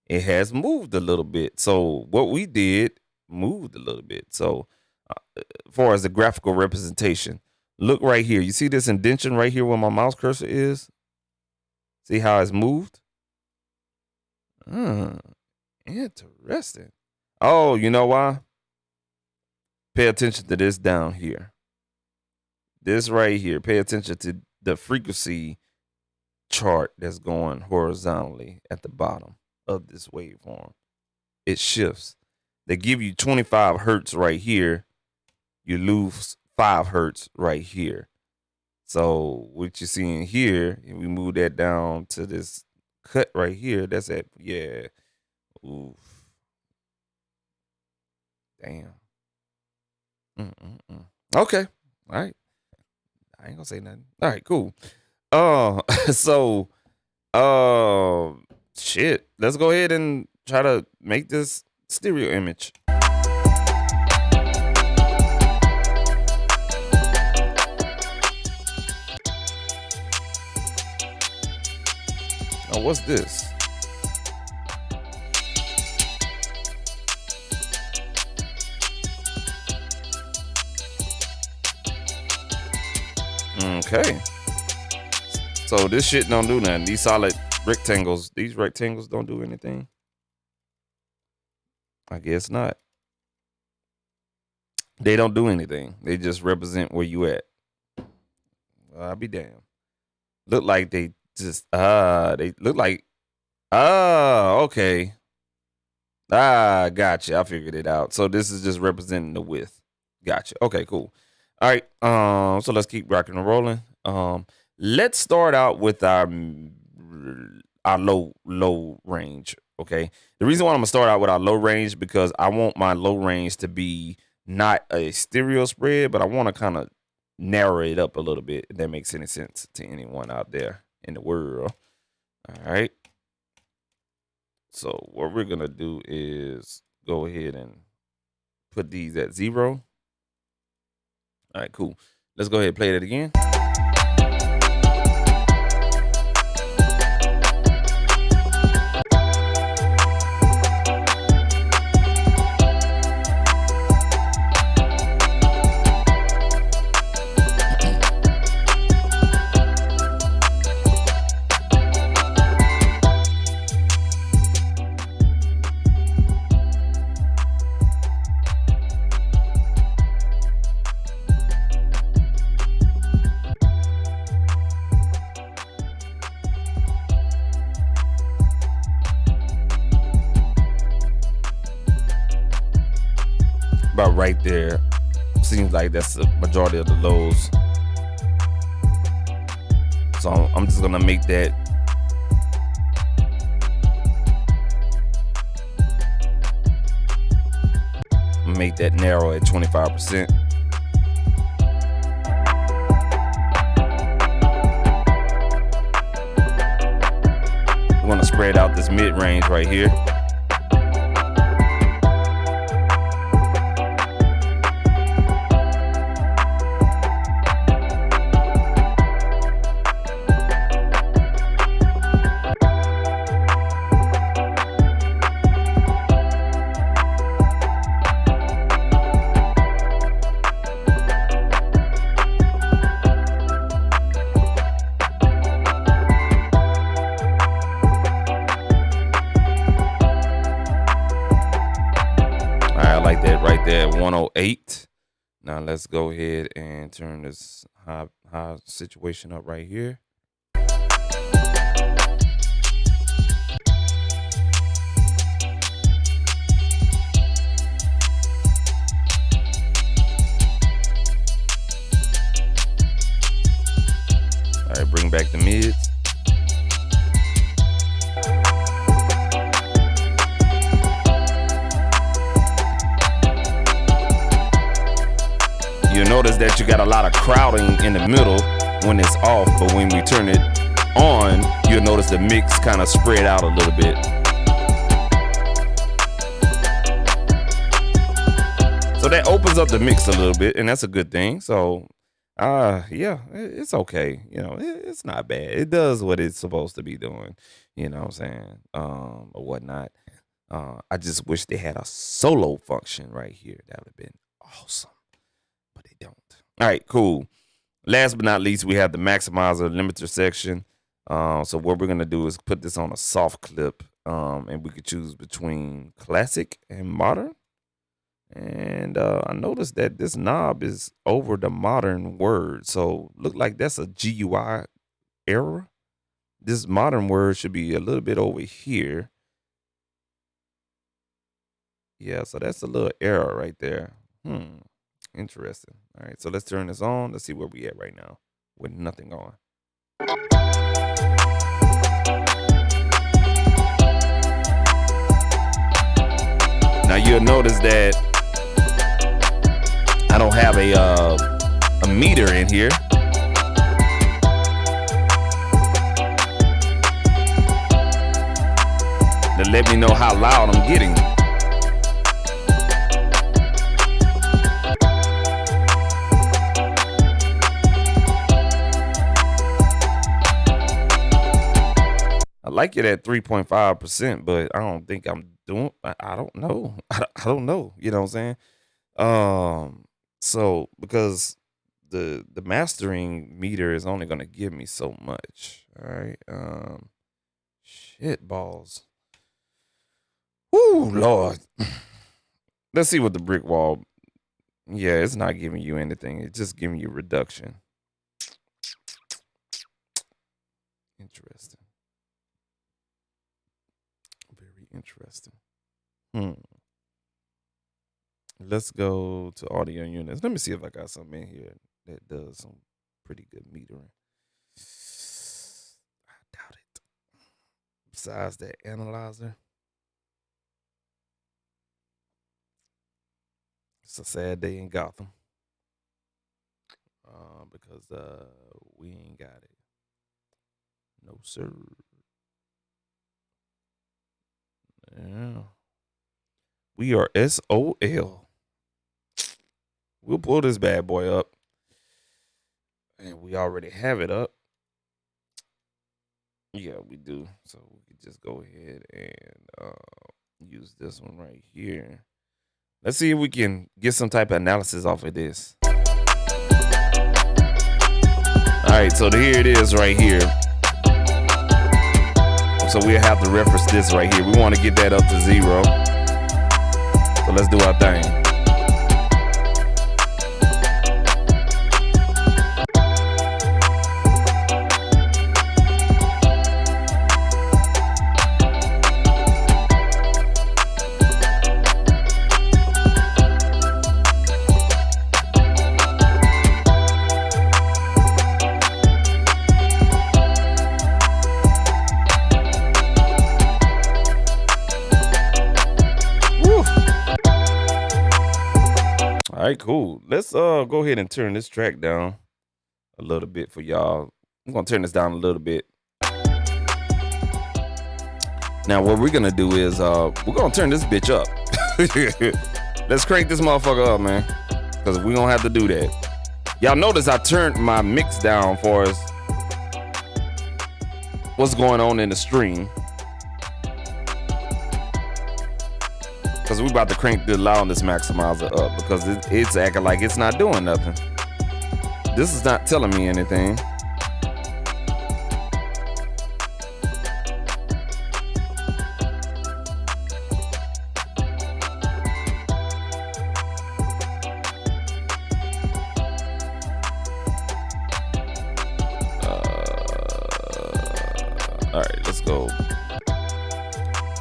it has moved a little bit. So what we did moved a little bit. So as far as the graphical representation, look right here. You see this indentation right here where my mouse cursor is? See how it's moved? Interesting. Oh, you know why? Pay attention to this down here. This right here. Pay attention to the frequency chart that's going horizontally at the bottom of this waveform. It shifts. They give you 25 hertz right here. You lose 5 hertz right here. So what you're seeing here, and we move that down to this cut right here, that's at, yeah. Oof. Damn. Okay. All right. I ain't gonna say nothing. All right, cool. So shit. Let's go ahead and try to make this stereo image. Oh, what's this? Okay. So this shit don't do nothing. These solid rectangles, these rectangles don't do anything. I guess not. They don't do anything. They just represent where you at. Well, I'll be damned. Look like they just they look like okay. Gotcha. I figured it out. So this is just representing the width. Gotcha. Okay, cool. All right. So let's keep rocking and rolling. Let's start out with our low range. Okay. The reason why I'm gonna start out with our low range because I want my low range to be not a stereo spread, but I want to kind of narrow it up a little bit, if that makes any sense to anyone out there in the world. All right. So what we're gonna do is go ahead and put these at 0. All right, cool. Let's go ahead and play that again. right there. Seems like that's the majority of the lows. So I'm just gonna make that narrow at 25%. We're gonna spread out this mid-range right here. At 108. Now let's go ahead and turn this high situation up right here. All right, bring back the mids. You'll notice that you got a lot of crowding in the middle when it's off, but when we turn it on, you'll notice the mix kind of spread out a little bit. So that opens up the mix a little bit, and that's a good thing. So, yeah, it's okay. You know, it's not bad. It does what it's supposed to be doing, you know what I'm saying, or whatnot. I just wish they had a solo function right here. That would have been awesome. But they don't. All right, cool. Last but not least, we have the maximizer limiter section. So what we're gonna do is put this on a soft clip, and we could choose between classic and modern. And I noticed that this knob is over the modern word, so look like that's a GUI error. This modern word should be a little bit over here. Yeah, so that's a little error right there. Interesting. All right, so let's turn this on. Let's see where we at right now with nothing on. Now you'll notice that I don't have a meter in here. To let me know how loud I'm getting. I like it at 3.5%, but I don't think I'm doing, I don't know. I don't know. You know what I'm saying? So because the mastering meter is only going to give me so much. All right. Shit balls. Woo, Lord. Let's see what the brick wall. Yeah, it's not giving you anything. It's just giving you reduction. Interesting. Very interesting. Let's go to audio units. Let me see if I got something in here that does some pretty good metering. I doubt it. Besides that analyzer. It's a sad day in Gotham. Because we ain't got it. No, sir. Yeah. We are SOL. We'll pull this bad boy up. And we already have it up. Yeah, we do. So we could just go ahead and use this one right here. Let's see if we can get some type of analysis off of this. All right, so here it is right here. So we'll have to reference this right here. We want to get that up to 0. So let's do our thing. cool. Let's go ahead and turn this track down a little bit for y'all. I'm gonna turn this down a little bit. Now what we're gonna do is we're gonna turn this bitch up. Let's crank this motherfucker up, man. Cause we're gonna have to do that. Y'all notice I turned my mix down for us. What's going on in the stream. Cause we about to crank the loudness maximizer up because it's acting like it's not doing nothing. This is not telling me anything. All right, let's go.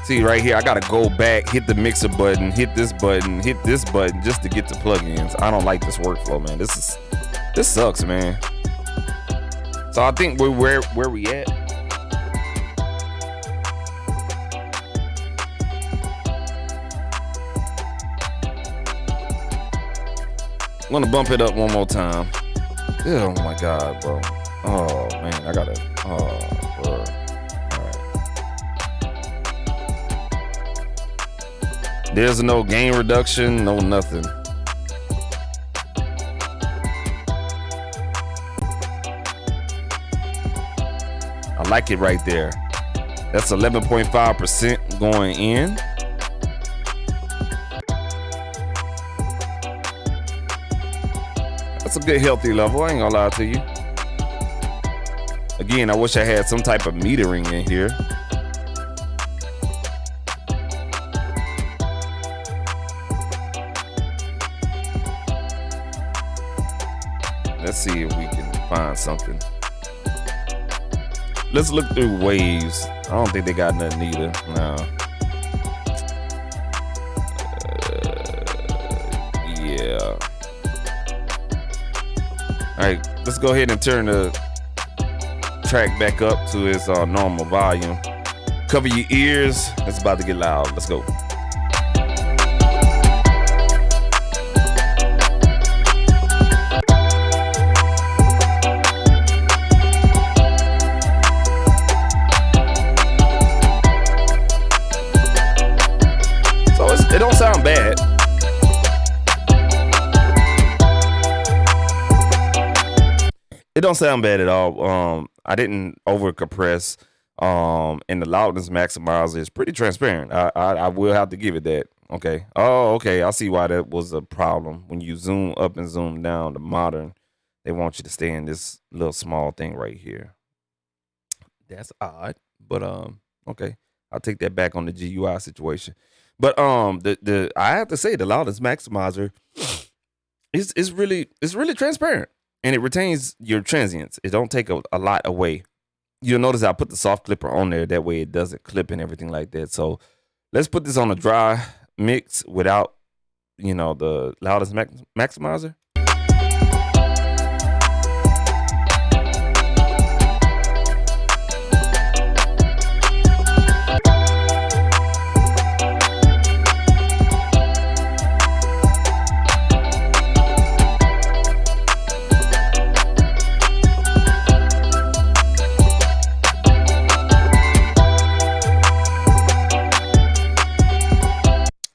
See right here, I gotta go back, hit the mixer button, hit this button just to get to plugins. I don't like this workflow, man. This sucks, man. So I think we're where we at. I'm gonna bump it up one more time. Oh my god, bro. Oh man, I gotta. Oh, bro. There's no gain reduction, no nothing. I like it right there. That's 11.5% going in. That's a good healthy level, I ain't gonna lie to you. Again, I wish I had some type of metering in here. Let's see if we can find something. Let's look through waves. I don't think they got nothing either. No. Yeah. All right, let's go ahead and turn the track back up to its normal volume. Cover your ears. It's about to get loud. Let's go. It don't sound bad. It don't sound bad at all. I didn't over compress. And the loudness maximizer is pretty transparent. I will have to give it that. Okay. Oh, okay. I see why that was a problem. When you zoom up and zoom down, the modern, they want you to stay in this little small thing right here. That's odd, but okay. I'll take that back on the GUI situation. But I have to say the loudness maximizer is really transparent and it retains your transients. It don't take a lot away. You'll notice I put the soft clipper on there, that way it doesn't clip and everything like that. So let's put this on a dry mix without, the loudness maximizer.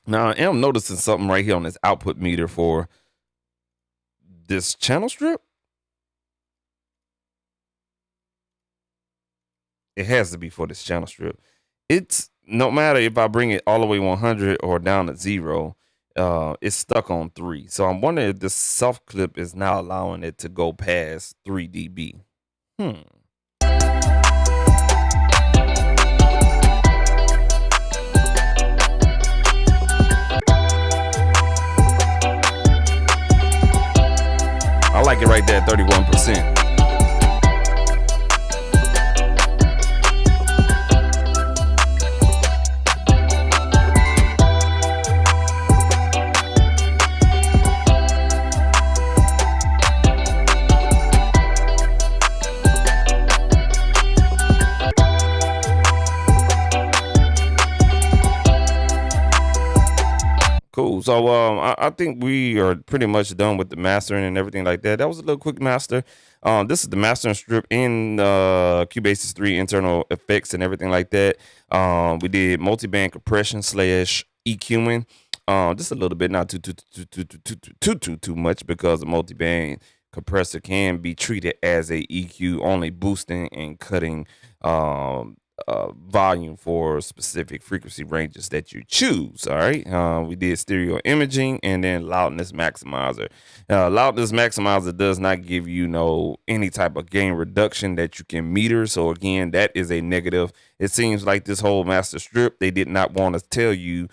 Now, I am noticing something right here on this output meter for this channel strip. It has to be for this channel strip. It's no matter if I bring it all the way 100 or down to 0, it's stuck on 3. So I'm wondering if this soft clip is now allowing it to go past 3 dB. I like it right there at 31%. Cool. cool. So I think we are pretty much done with the mastering and everything like that. That was a little quick master. This is the mastering strip in Cubasis 3 internal effects and everything like that. We did multi-band compression / EQing. Just a little bit, not too much, because the multi-band compressor can be treated as a EQ, only boosting and cutting volume for specific frequency ranges that you choose. All right. We did stereo imaging and then loudness maximizer. Loudness maximizer does not give you any type of gain reduction that you can meter. So again, that is a negative. It seems like this whole master strip, they did not want to tell you,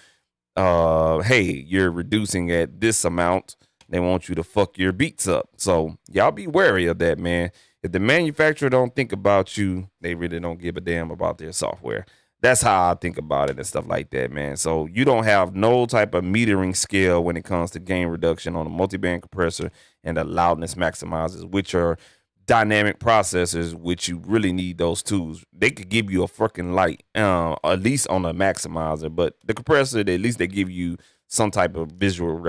hey, you're reducing at this amount. They want you to fuck your beats up. So y'all be wary of that, man. If the manufacturer don't think about you, they really don't give a damn about their software. That's how I think about it and stuff like that, man. So you don't have no type of metering scale when it comes to gain reduction on a multi-band compressor and the loudness maximizers, which are dynamic processors, which you really need those tools. They could give you a fucking light, at least on a maximizer, but the compressor, at least they give you some type of visual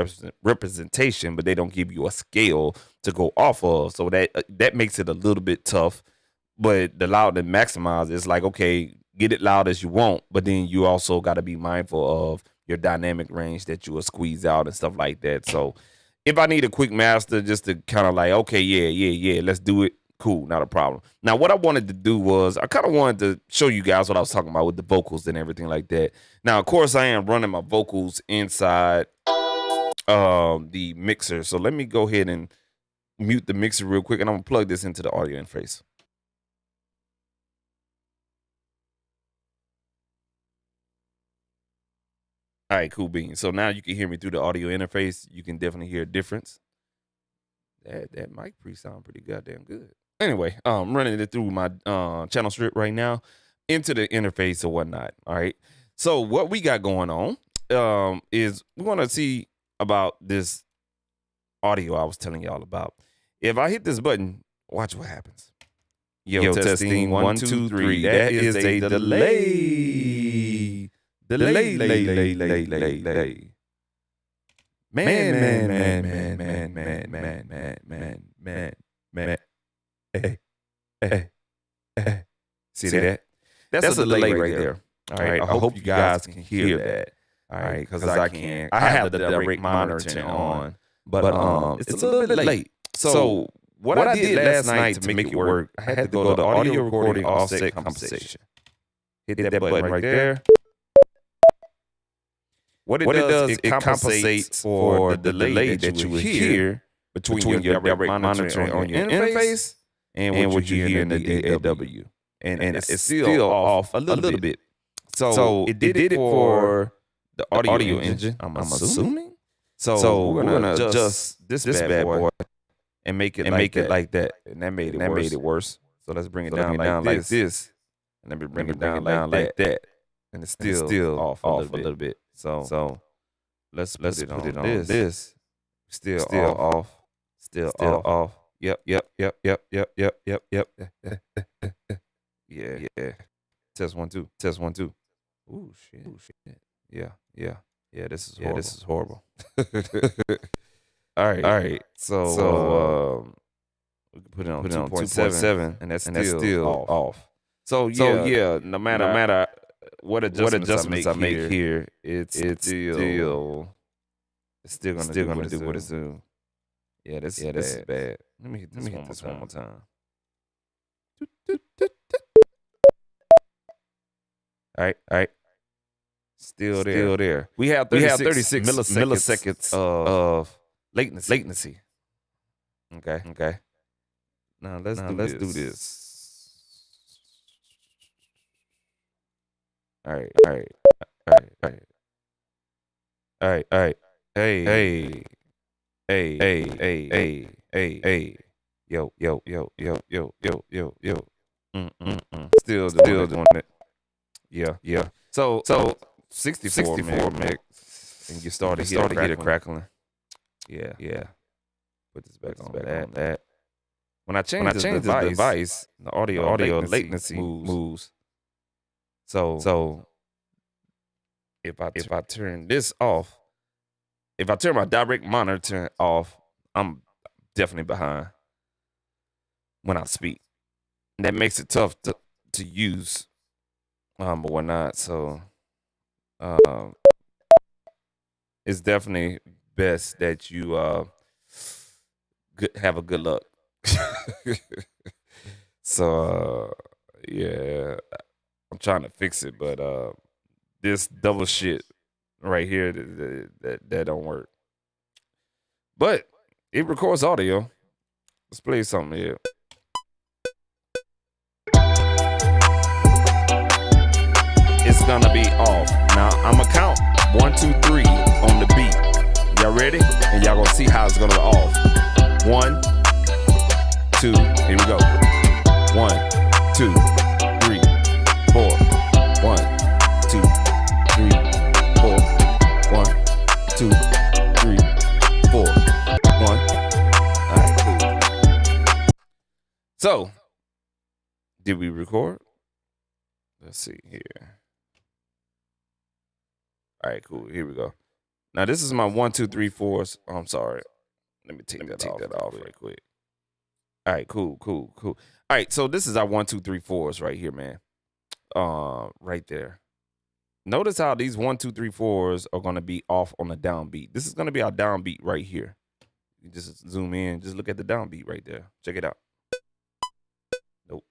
representation, but they don't give you a scale to go off of. So that makes it a little bit tough. But the loud and maximizer is like, okay, get it loud as you want, but then you also got to be mindful of your dynamic range that you will squeeze out and stuff like that. So if I need a quick master just to kind of like, okay, yeah, let's do it. Cool, not a problem. Now, what I wanted to do was I kind of wanted to show you guys what I was talking about with the vocals and everything like that. Now, of course, I am running my vocals inside the mixer. So let me go ahead and mute the mixer real quick, and I'm going to plug this into the audio interface. All right, cool beans. So now you can hear me through the audio interface. You can definitely hear a difference. That mic pre-sound pretty goddamn good. Anyway, I'm running it through my channel strip right now into the interface or whatnot. All right. So what we got going on is we want to see about this audio I was telling y'all about. If I hit this button, watch what happens. Yo, testing 1, 2, 3. That is a delay. Delay. Man. Hey. See that? That's a delay right there. All right. I hope you guys can hear that. All right, because I can. I have the direct monitoring on, but it's a little bit late. So what I did last night to make it work, I had to go to audio recording offset compensation. Hit that button right there. What it does, it compensates for the delay that you will hear between your direct monitoring on your interface and what you hear in the DAW. And it's still off a little bit. So it did it for the audio engine, I'm assuming. So we're gonna adjust this bad boy and make it like that. And that made it worse. So let's bring it down like this. And then we bring it down like that. And it's still off a little bit. So let's put it on this. Still off. Still off. Yep. Yeah. Test 1 2. Ooh shit. Yeah. This is horrible. All right. So we can put it on 2.7, and that's still off. So yeah, no matter what adjustments I make here, it's still gonna do what it's doing. Yeah, this is bad. Let me hit this one more time. All right. Still there. We have 36 milliseconds of latency. Okay. Now let's do this. All right. Hey. Yo. Still doing it. Yeah. So 64 meg, and you started to get it crackling. Yeah. Put this back on that. When I change the device, the audio latency moves. So if I turn this off, if I turn my direct monitor off, I'm definitely behind when I speak. And that makes it tough to use, but whatnot. So it's definitely best that you have a good luck. So yeah, I'm trying to fix it, but this double shit right here that don't work. But it records audio. Let's play something here. It's gonna be off. Now I'ma count 1, 2, 3 on the beat. Y'all ready? And y'all gonna see how it's gonna be off. 1, 2, here we go. 1, 2, 3, 4. 1, 2, 3, 4. 1, 2, 3, 4. 1. All right, cool. So, did we record? Let's see here. All right, cool. Here we go. Now this is my 1, 2, 3, 4s. Oh, I'm sorry. Let me take that off right quick. All right, cool. All right, so this is our 1, 2, 3, 4s right here, man. Right there. Notice how these 1, 2, 3, 4s are gonna be off on the downbeat. This is gonna be our downbeat right here. You just zoom in, just look at the downbeat right there. Check it out. Nope.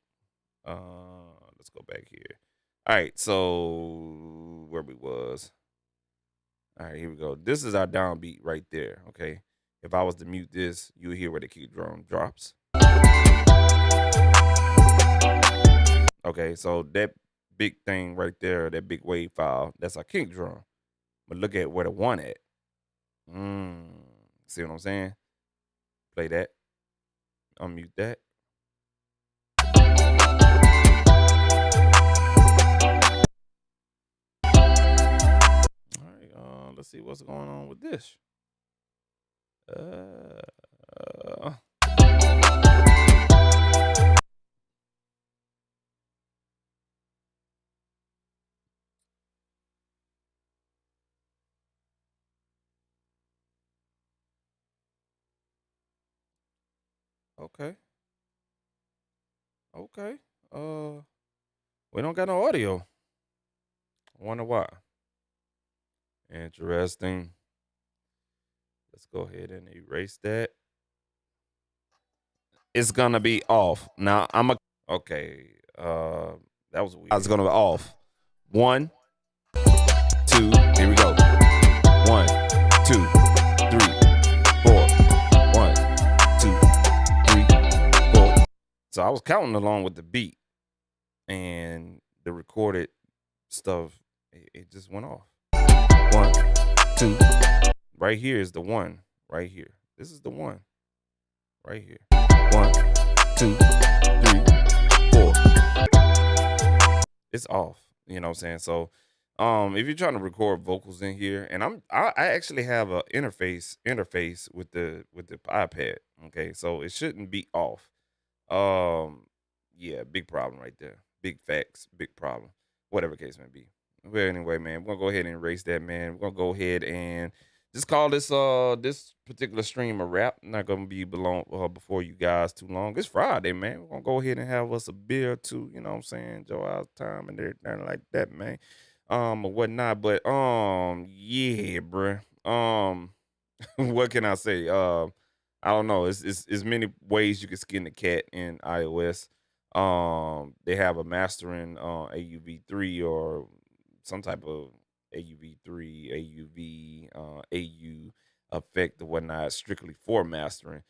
Let's go back here. All right, so where we was. All right, here we go. This is our downbeat right there, okay? If I was to mute this, you would hear where the kick drum drops. Okay, so that big thing right there, that big wave file, that's our kick drum. But look at where the one at. See what I'm saying? Play that. Unmute that. Let's see what's going on with this. Okay. We don't got no audio. I wonder why. Interesting. Let's go ahead and erase that. It's gonna be off. Now okay. That was weird. It's gonna be off. 1, 2, here we go. 1, 2, 3, 4. 1, 2, 3, 4. So I was counting along with the beat, and the recorded stuff, it just went off. 1, 2. Right here is the one. Right here. This is the one. Right here. 1, 2, 3, 4. It's off. You know what I'm saying? So, if you're trying to record vocals in here, and I actually have an interface with the iPad. Okay, so it shouldn't be off. Yeah, big problem right there. Big facts, big problem. Whatever case may be. But anyway, man, we're gonna go ahead and erase that, man. We're gonna go ahead and just call this this particular stream a wrap. Not gonna be before you guys too long. It's Friday, man. We're gonna go ahead and have us a beer too, you know what I'm saying? Enjoy our time and everything like that, man. Or whatnot. But yeah, bruh. What can I say? I don't know. It's many ways you can skin the cat in iOS. They have a mastering AUV3 or some type of AUV3, AUV, AU effect or whatnot, strictly for mastering.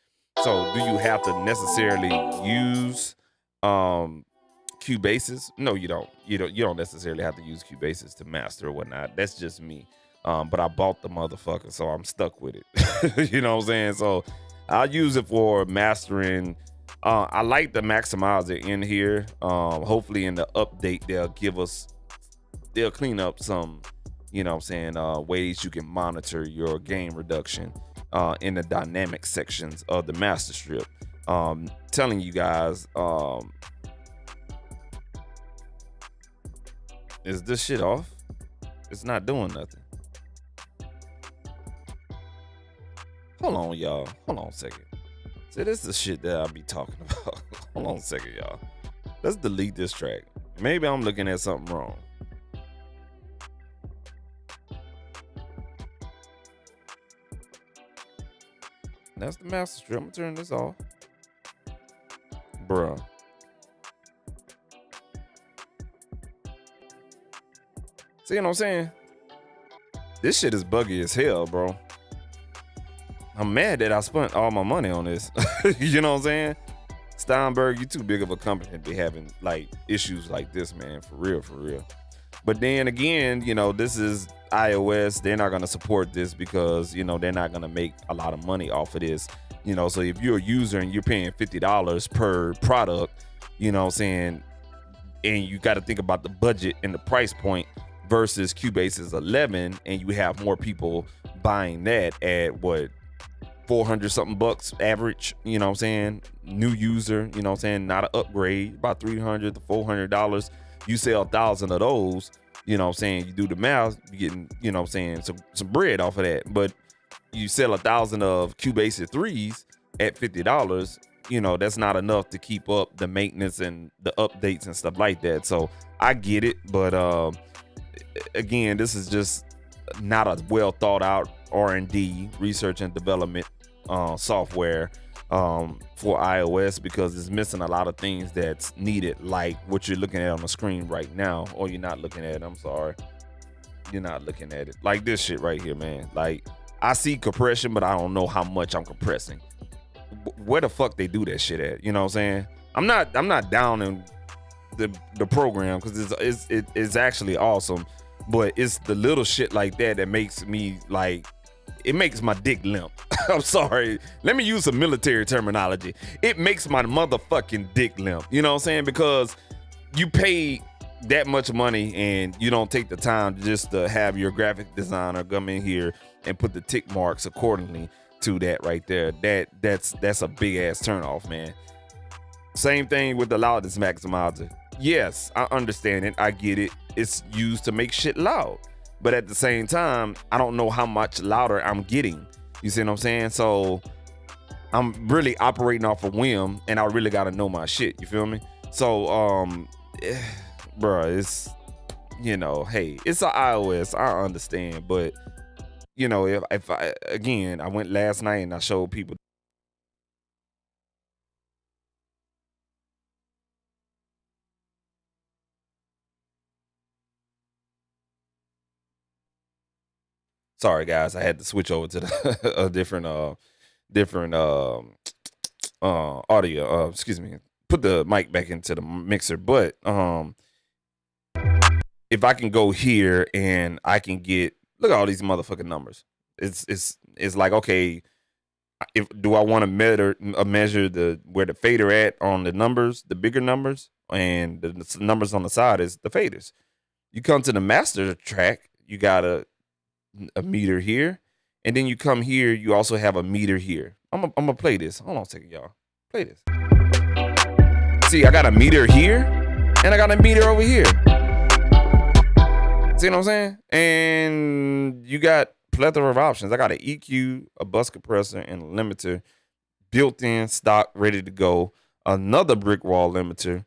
So do you have to necessarily use Cubasis? No, you don't. You don't necessarily have to use Cubasis to master or whatnot. That's just me. But I bought the motherfucker, so I'm stuck with it. You know what I'm saying? So I'll use it for mastering. I like the maximizer in here. Hopefully in the update they'll clean up some, you know what I'm saying, ways you can monitor your gain reduction in the dynamic sections of the master strip. Telling you guys, is this shit off? It's not doing nothing. Hold on, y'all. Hold on a second. See, this is the shit that I be talking about. Hold on a second, y'all. Let's delete this track. Maybe I'm looking at something wrong. That's the master strip. I'm gonna turn this off. Bruh. See what I'm saying? This shit is buggy as hell, bro. I'm mad that I spent all my money on this. You know what I'm saying? Steinberg, you too big of a company to be having like issues like this, man. For real, for real. But then again, you know, this is iOS. They're not gonna support this because, you know, they're not gonna make a lot of money off of this. You know, so if you're a user and you're paying $50 per product, you know what I'm saying, and you got to think about the budget and the price point versus Cubasis 11, and you have more people buying that at what, 400 something bucks average, you know what I'm saying, new user, you know what I'm saying, not an upgrade, about $300 to $400. You sell 1,000 of those, you know what I'm saying, you do the math, you're getting, you know what I'm saying, some bread off of that. But you sell 1,000 of Cubasis 3s at $50, you know, that's not enough to keep up the maintenance and the updates and stuff like that. So I get it, but again, this is just not a well thought out R&D, research and development software for iOS, because it's missing a lot of things that's needed, like what you're looking at on the screen right now. Or you're not looking at it, I'm sorry, you're not looking at it, like this shit right here, man. Like, I see compression, but I don't know how much I'm compressing. Where the fuck they do that shit at? You know what I'm saying? I'm not down in the program, because it's actually awesome, but it's the little shit like that that makes me like, it makes my dick limp. I'm sorry. Let me use some military terminology. It makes my motherfucking dick limp. You know what I'm saying? Because you pay that much money and you don't take the time just to have your graphic designer come in here and put the tick marks accordingly to that right there. That's a big ass turnoff, man. Same thing with the loudness maximizer. Yes, I understand it. I get it. It's used to make shit loud. But at the same time, I don't know how much louder I'm getting. You see what I'm saying? So I'm really operating off a whim, and I really got to know my shit. You feel me? So, bruh, it's, you know, hey, it's an iOS. I understand. But, you know, if I, again, I went last night and I showed people. Sorry, guys, I had to switch over to the, a different audio. Excuse me. Put the mic back into the mixer. But if I can go here and I can get, look at all these motherfucking numbers. It's like, okay, if do I want to measure the where the fader at on the numbers, the bigger numbers, and the numbers on the side is the faders. You come to the master track, you got a meter here, and then you come here, you also have a meter here. I'm gonna play this. Hold on a second, y'all. Play this. See, I got a meter here, and I got a meter over here. See what I'm saying? And you got plethora of options. I got an EQ, a bus compressor, and a limiter built in, stock, ready to go. Another brick wall limiter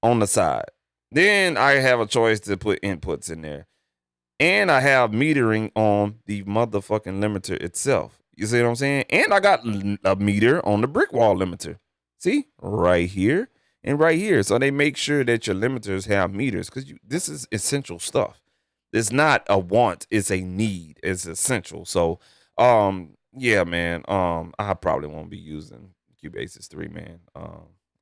on the side. Then I have a choice to put inputs in there. And I have metering on the motherfucking limiter itself. You see what I'm saying? And I got a meter on the brick wall limiter. See? Right here and right here. So they make sure that your limiters have meters, because this is essential stuff. It's not a want, it's a need. It's essential. So yeah, man. I probably won't be using Cubasis 3, man.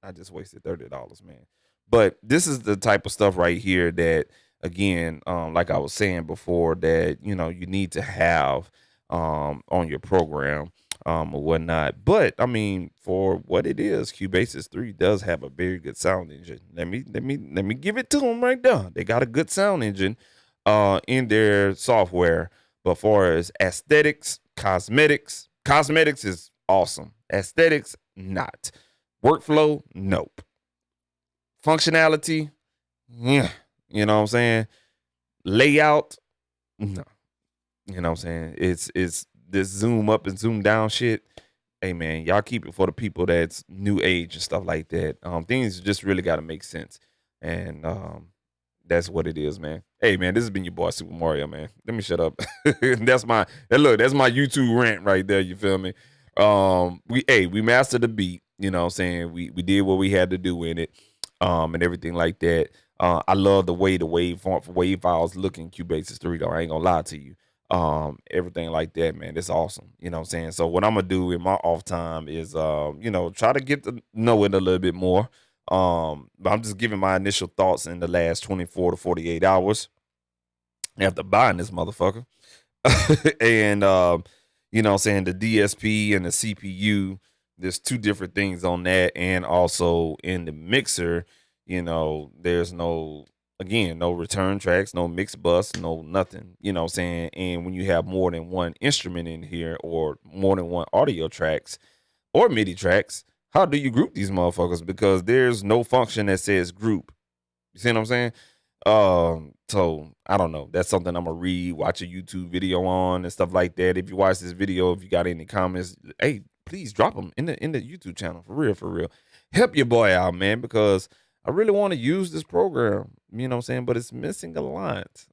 I just wasted $30, man. But this is the type of stuff right here that, again, like I was saying before, that, you know, you need to have on your program or whatnot. But I mean, for what it is, Cubasis 3 does have a very good sound engine. Let me give it to them right there. They got a good sound engine in their software. But far as aesthetics, cosmetics is awesome. Aesthetics, not. Workflow, nope. Functionality, yeah. You know what I'm saying? Layout, no. You know what I'm saying? It's this zoom up and zoom down shit. Hey man, y'all keep it for the people that's new age and stuff like that. Things just really got to make sense, and that's what it is, man. Hey man, this has been your boy Super Mario, man. Let me shut up. That's my that's my YouTube rant right there. You feel me? We mastered the beat. You know what I'm saying? We did what we had to do in it, and everything like that. I love the way the wave files look in Cubasis 3 though. I ain't gonna lie to you. Everything like that, man. It's awesome. You know what I'm saying? So what I'm gonna do in my off time is try to get to know it a little bit more. But I'm just giving my initial thoughts in the last 24 to 48 hours after buying this motherfucker. And you know what I'm saying, the DSP and the CPU, there's two different things on that, and also in the mixer, there's no return tracks, no mix bus, no nothing, you know what I'm saying? And when you have more than one instrument in here or more than one audio tracks or MIDI tracks, how do you group these motherfuckers? Because there's no function that says group. You see what I'm saying? So I don't know. That's something I'm gonna watch a YouTube video on and stuff like that. If you watch this video, if you got any comments, hey, please drop them in the YouTube channel. For real. Help your boy out, man, because I really want to use this program, you know what I'm saying? But it's missing a lot.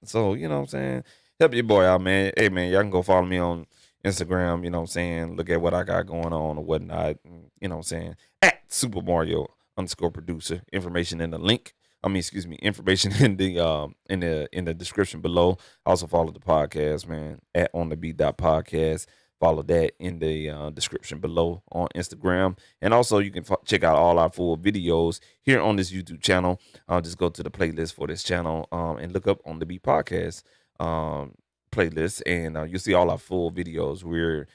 So, you know what I'm saying? Help your boy out, man. Hey, man, y'all can go follow me on Instagram, you know what I'm saying? Look at what I got going on or whatnot, you know what I'm saying? At Super Mario _producer. Information in the link. Information in the description below. Also follow the podcast, man, at onthebeat.podcast. Follow that in the description below on Instagram. And also, you can check out all our full videos here on this YouTube channel. Just go to the playlist for this channel and look up On The Beat Podcast playlist, and you'll see all our full videos. We're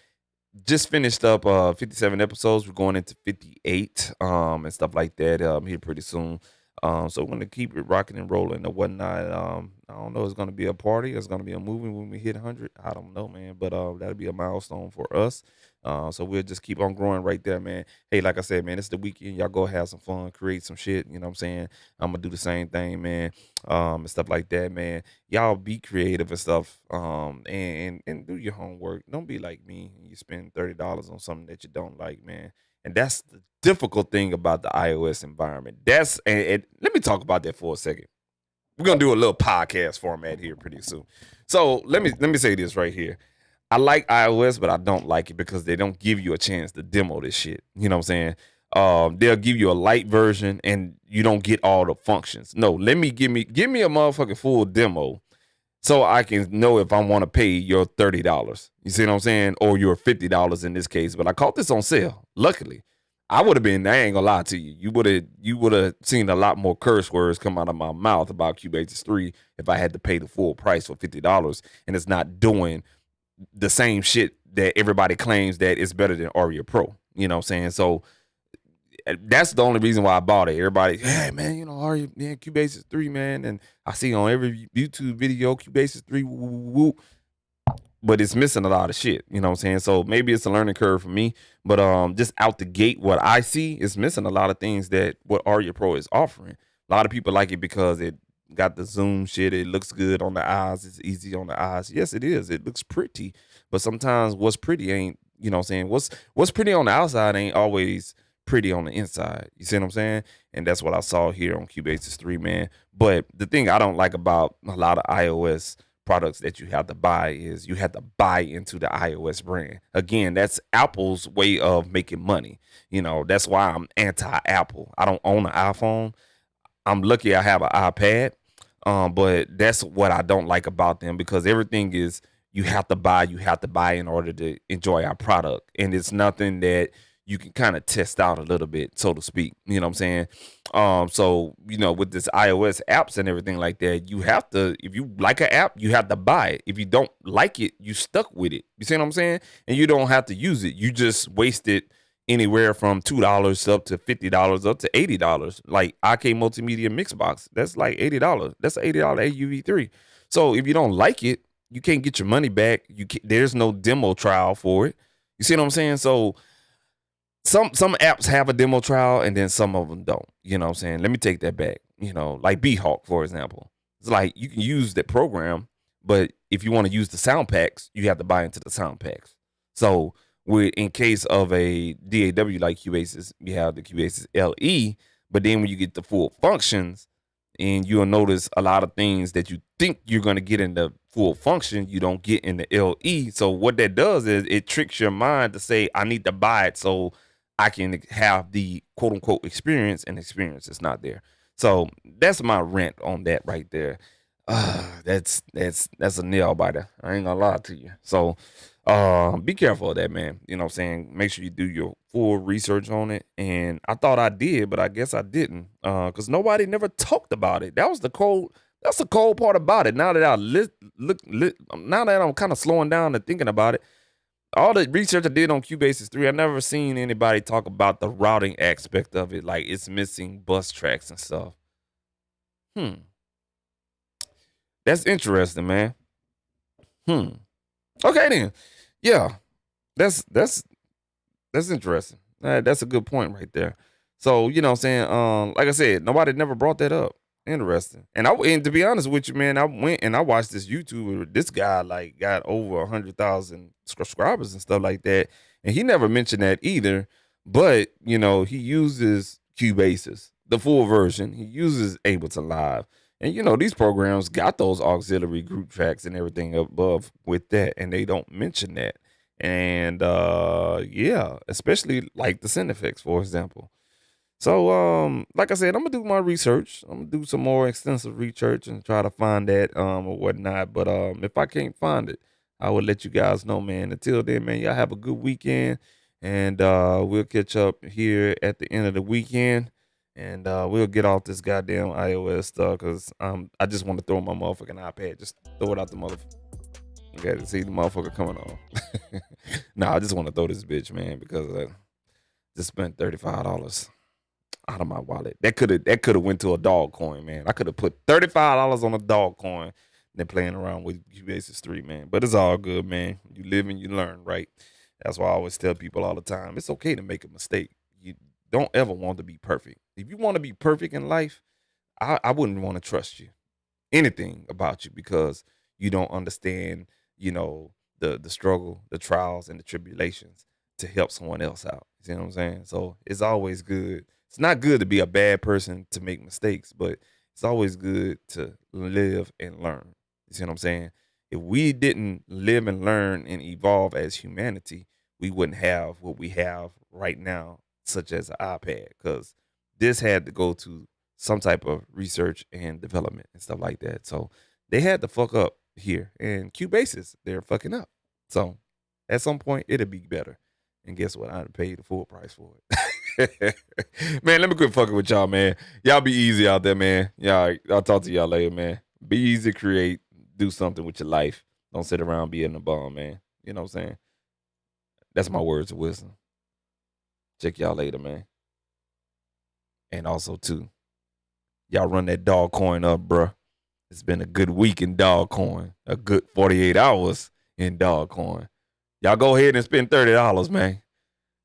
just finished up 57 episodes. We're going into 58 and stuff like that here pretty soon. So we're going to keep it rocking and rolling and whatnot. I don't know. It's going to be a party. It's going to be a movie when we hit 100. I don't know, man. But that'll be a milestone for us. So we'll just keep on growing right there, man. Hey, like I said, man, it's the weekend. Y'all go have some fun, create some shit. You know what I'm saying? I'm going to do the same thing, man, and stuff like that, man. Y'all be creative and stuff, and do your homework. Don't be like me. You spend $30 on something that you don't like, man. And that's the difficult thing about the iOS environment. And let me talk about that for a second. We're gonna do a little podcast format here pretty soon. So let me say this right here. I like iOS, but I don't like it because they don't give you a chance to demo this shit. You know what I'm saying? They'll give you a light version and you don't get all the functions. No, give me a motherfucking full demo so I can know if I want to pay your $30. You see what I'm saying? Or your $50 in this case. But I caught this on sale. Luckily, I would have been, I ain't gonna lie to you. You would have seen a lot more curse words come out of my mouth about Cubasis 3 if I had to pay the full price for $50 and it's not doing the same shit that everybody claims that it's better than Auria Pro. You know what I'm saying? So that's the only reason why I bought it. Everybody, hey man, Auria, man, Cubasis 3, man. And I see on every YouTube video, Cubasis 3, woo. But it's missing a lot of shit, you know what I'm saying? So maybe it's a learning curve for me, but just out the gate, what I see is missing a lot of things that what Auria Pro is offering. A lot of people like it because it got the zoom shit. It looks good on the eyes. It's easy on the eyes. Yes, it is. It looks pretty, but sometimes what's pretty ain't, you know what I'm saying? What's pretty on the outside ain't always pretty on the inside. You see what I'm saying? And that's what I saw here on Cubasis 3, man. But the thing I don't like about a lot of iOS products that you have to buy is you have to buy into the iOS brand. Again, that's Apple's way of making money. That's why I'm anti-Apple. I don't own an iPhone. I'm lucky I have an iPad, but that's what I don't like about them, because everything is you have to buy in order to enjoy our product. And it's nothing that you can kind of test out a little bit, so to speak. You know what I'm saying? So, with this iOS apps and everything like that, you have to, if you like an app, you have to buy it. If you don't like it, you stuck with it. You see what I'm saying? And you don't have to use it. You just wasted anywhere from $2 up to $50 up to $80. Like IK Multimedia Mixbox, that's like $80. That's an $80 AUV3. So if you don't like it, you can't get your money back. There's no demo trial for it. You see what I'm saying? So some apps have a demo trial and then some of them don't. You know what I'm saying? Let me take that back. Like B-Hawk, for example. It's like you can use that program, But if you want to use the sound packs, you have to buy into the sound packs. So in case of a DAW like Cubasis, you have the Cubasis LE. But then when you get the full functions, and you'll notice a lot of things that you think you're going to get in the full function, you don't get in the LE. So what that does is it tricks your mind to say, I need to buy it so I can have the quote unquote experience, and experience is not there. So that's my rant on that right there. That's a nail biter. I ain't gonna lie to you. So be careful of that, man. You know what I'm saying? Make sure you do your full research on it. And I thought I did, but I guess I didn't. Because nobody never talked about it. That's the cold part about it. Now that now that I'm kind of slowing down and thinking about it, all the research I did on Cubasis 3, I never seen anybody talk about the routing aspect of it, like it's missing bus tracks and stuff. That's interesting, man. Okay then. Yeah. That's interesting. That's a good point right there. So, you know what I'm saying? Like I said, nobody never brought that up. Interesting. And to be honest with you, man, I went and I watched this YouTuber. This guy like got over 100,000 subscribers and stuff like that. And he never mentioned that either. But, you know, he uses Cubasis, the full version. He uses Ableton Live. And, you know, these programs got those auxiliary group tracks and everything above with that. And they don't mention that. And, yeah, especially like the sound effects, for example. So, like I said, I'm gonna do my research. I'm gonna do some more extensive research and try to find that, or whatnot. But if I can't find it, I will let you guys know, man. Until then, man, y'all have a good weekend, and we'll catch up here at the end of the weekend, and we'll get off this goddamn iOS stuff because I just want to throw my motherfucking iPad, just throw it out the motherfucker. You got to see the motherfucker coming on. Nah, I just want to throw this bitch, man, because I just spent $35 out of my wallet. That could have went to a dog coin, man. I could have put $35 on a dog coin than playing around with Cubasis 3, man. But it's all good, man. You live and you learn, right? That's why I always tell people all the time, it's okay to make a mistake. You don't ever want to be perfect. If you want to be perfect in life, I wouldn't want to trust you. Anything about you, because you don't understand, you know, the struggle, the trials, and the tribulations to help someone else out. You see what I'm saying? So it's always good. It's not good to be a bad person to make mistakes, but it's always good to live and learn. You see what I'm saying? If we didn't live and learn and evolve as humanity, we wouldn't have what we have right now, such as an iPad, because this had to go to some type of research and development and stuff like that. So they had to fuck up here. And Cubasis, they're fucking up. So at some point, it'll be better. And guess what? I paid the full price for it. Man, let me quit fucking with y'all, man. Y'all be easy out there, man. Yeah, I'll talk to y'all later, man. Be easy, create, do something with your life. Don't sit around being a bum, man. You know what I'm saying? That's my words of wisdom. Check y'all later, man. And also, too, y'all run that dog coin up, bruh. It's been a good week in dog coin. A good 48 hours in dog coin. Y'all go ahead and spend $30, man.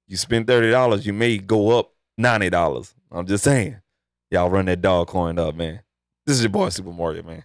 You spend $30, you may go up $90. I'm just saying. Y'all run that dog coin up, man. This is your boy, Super Mario, man.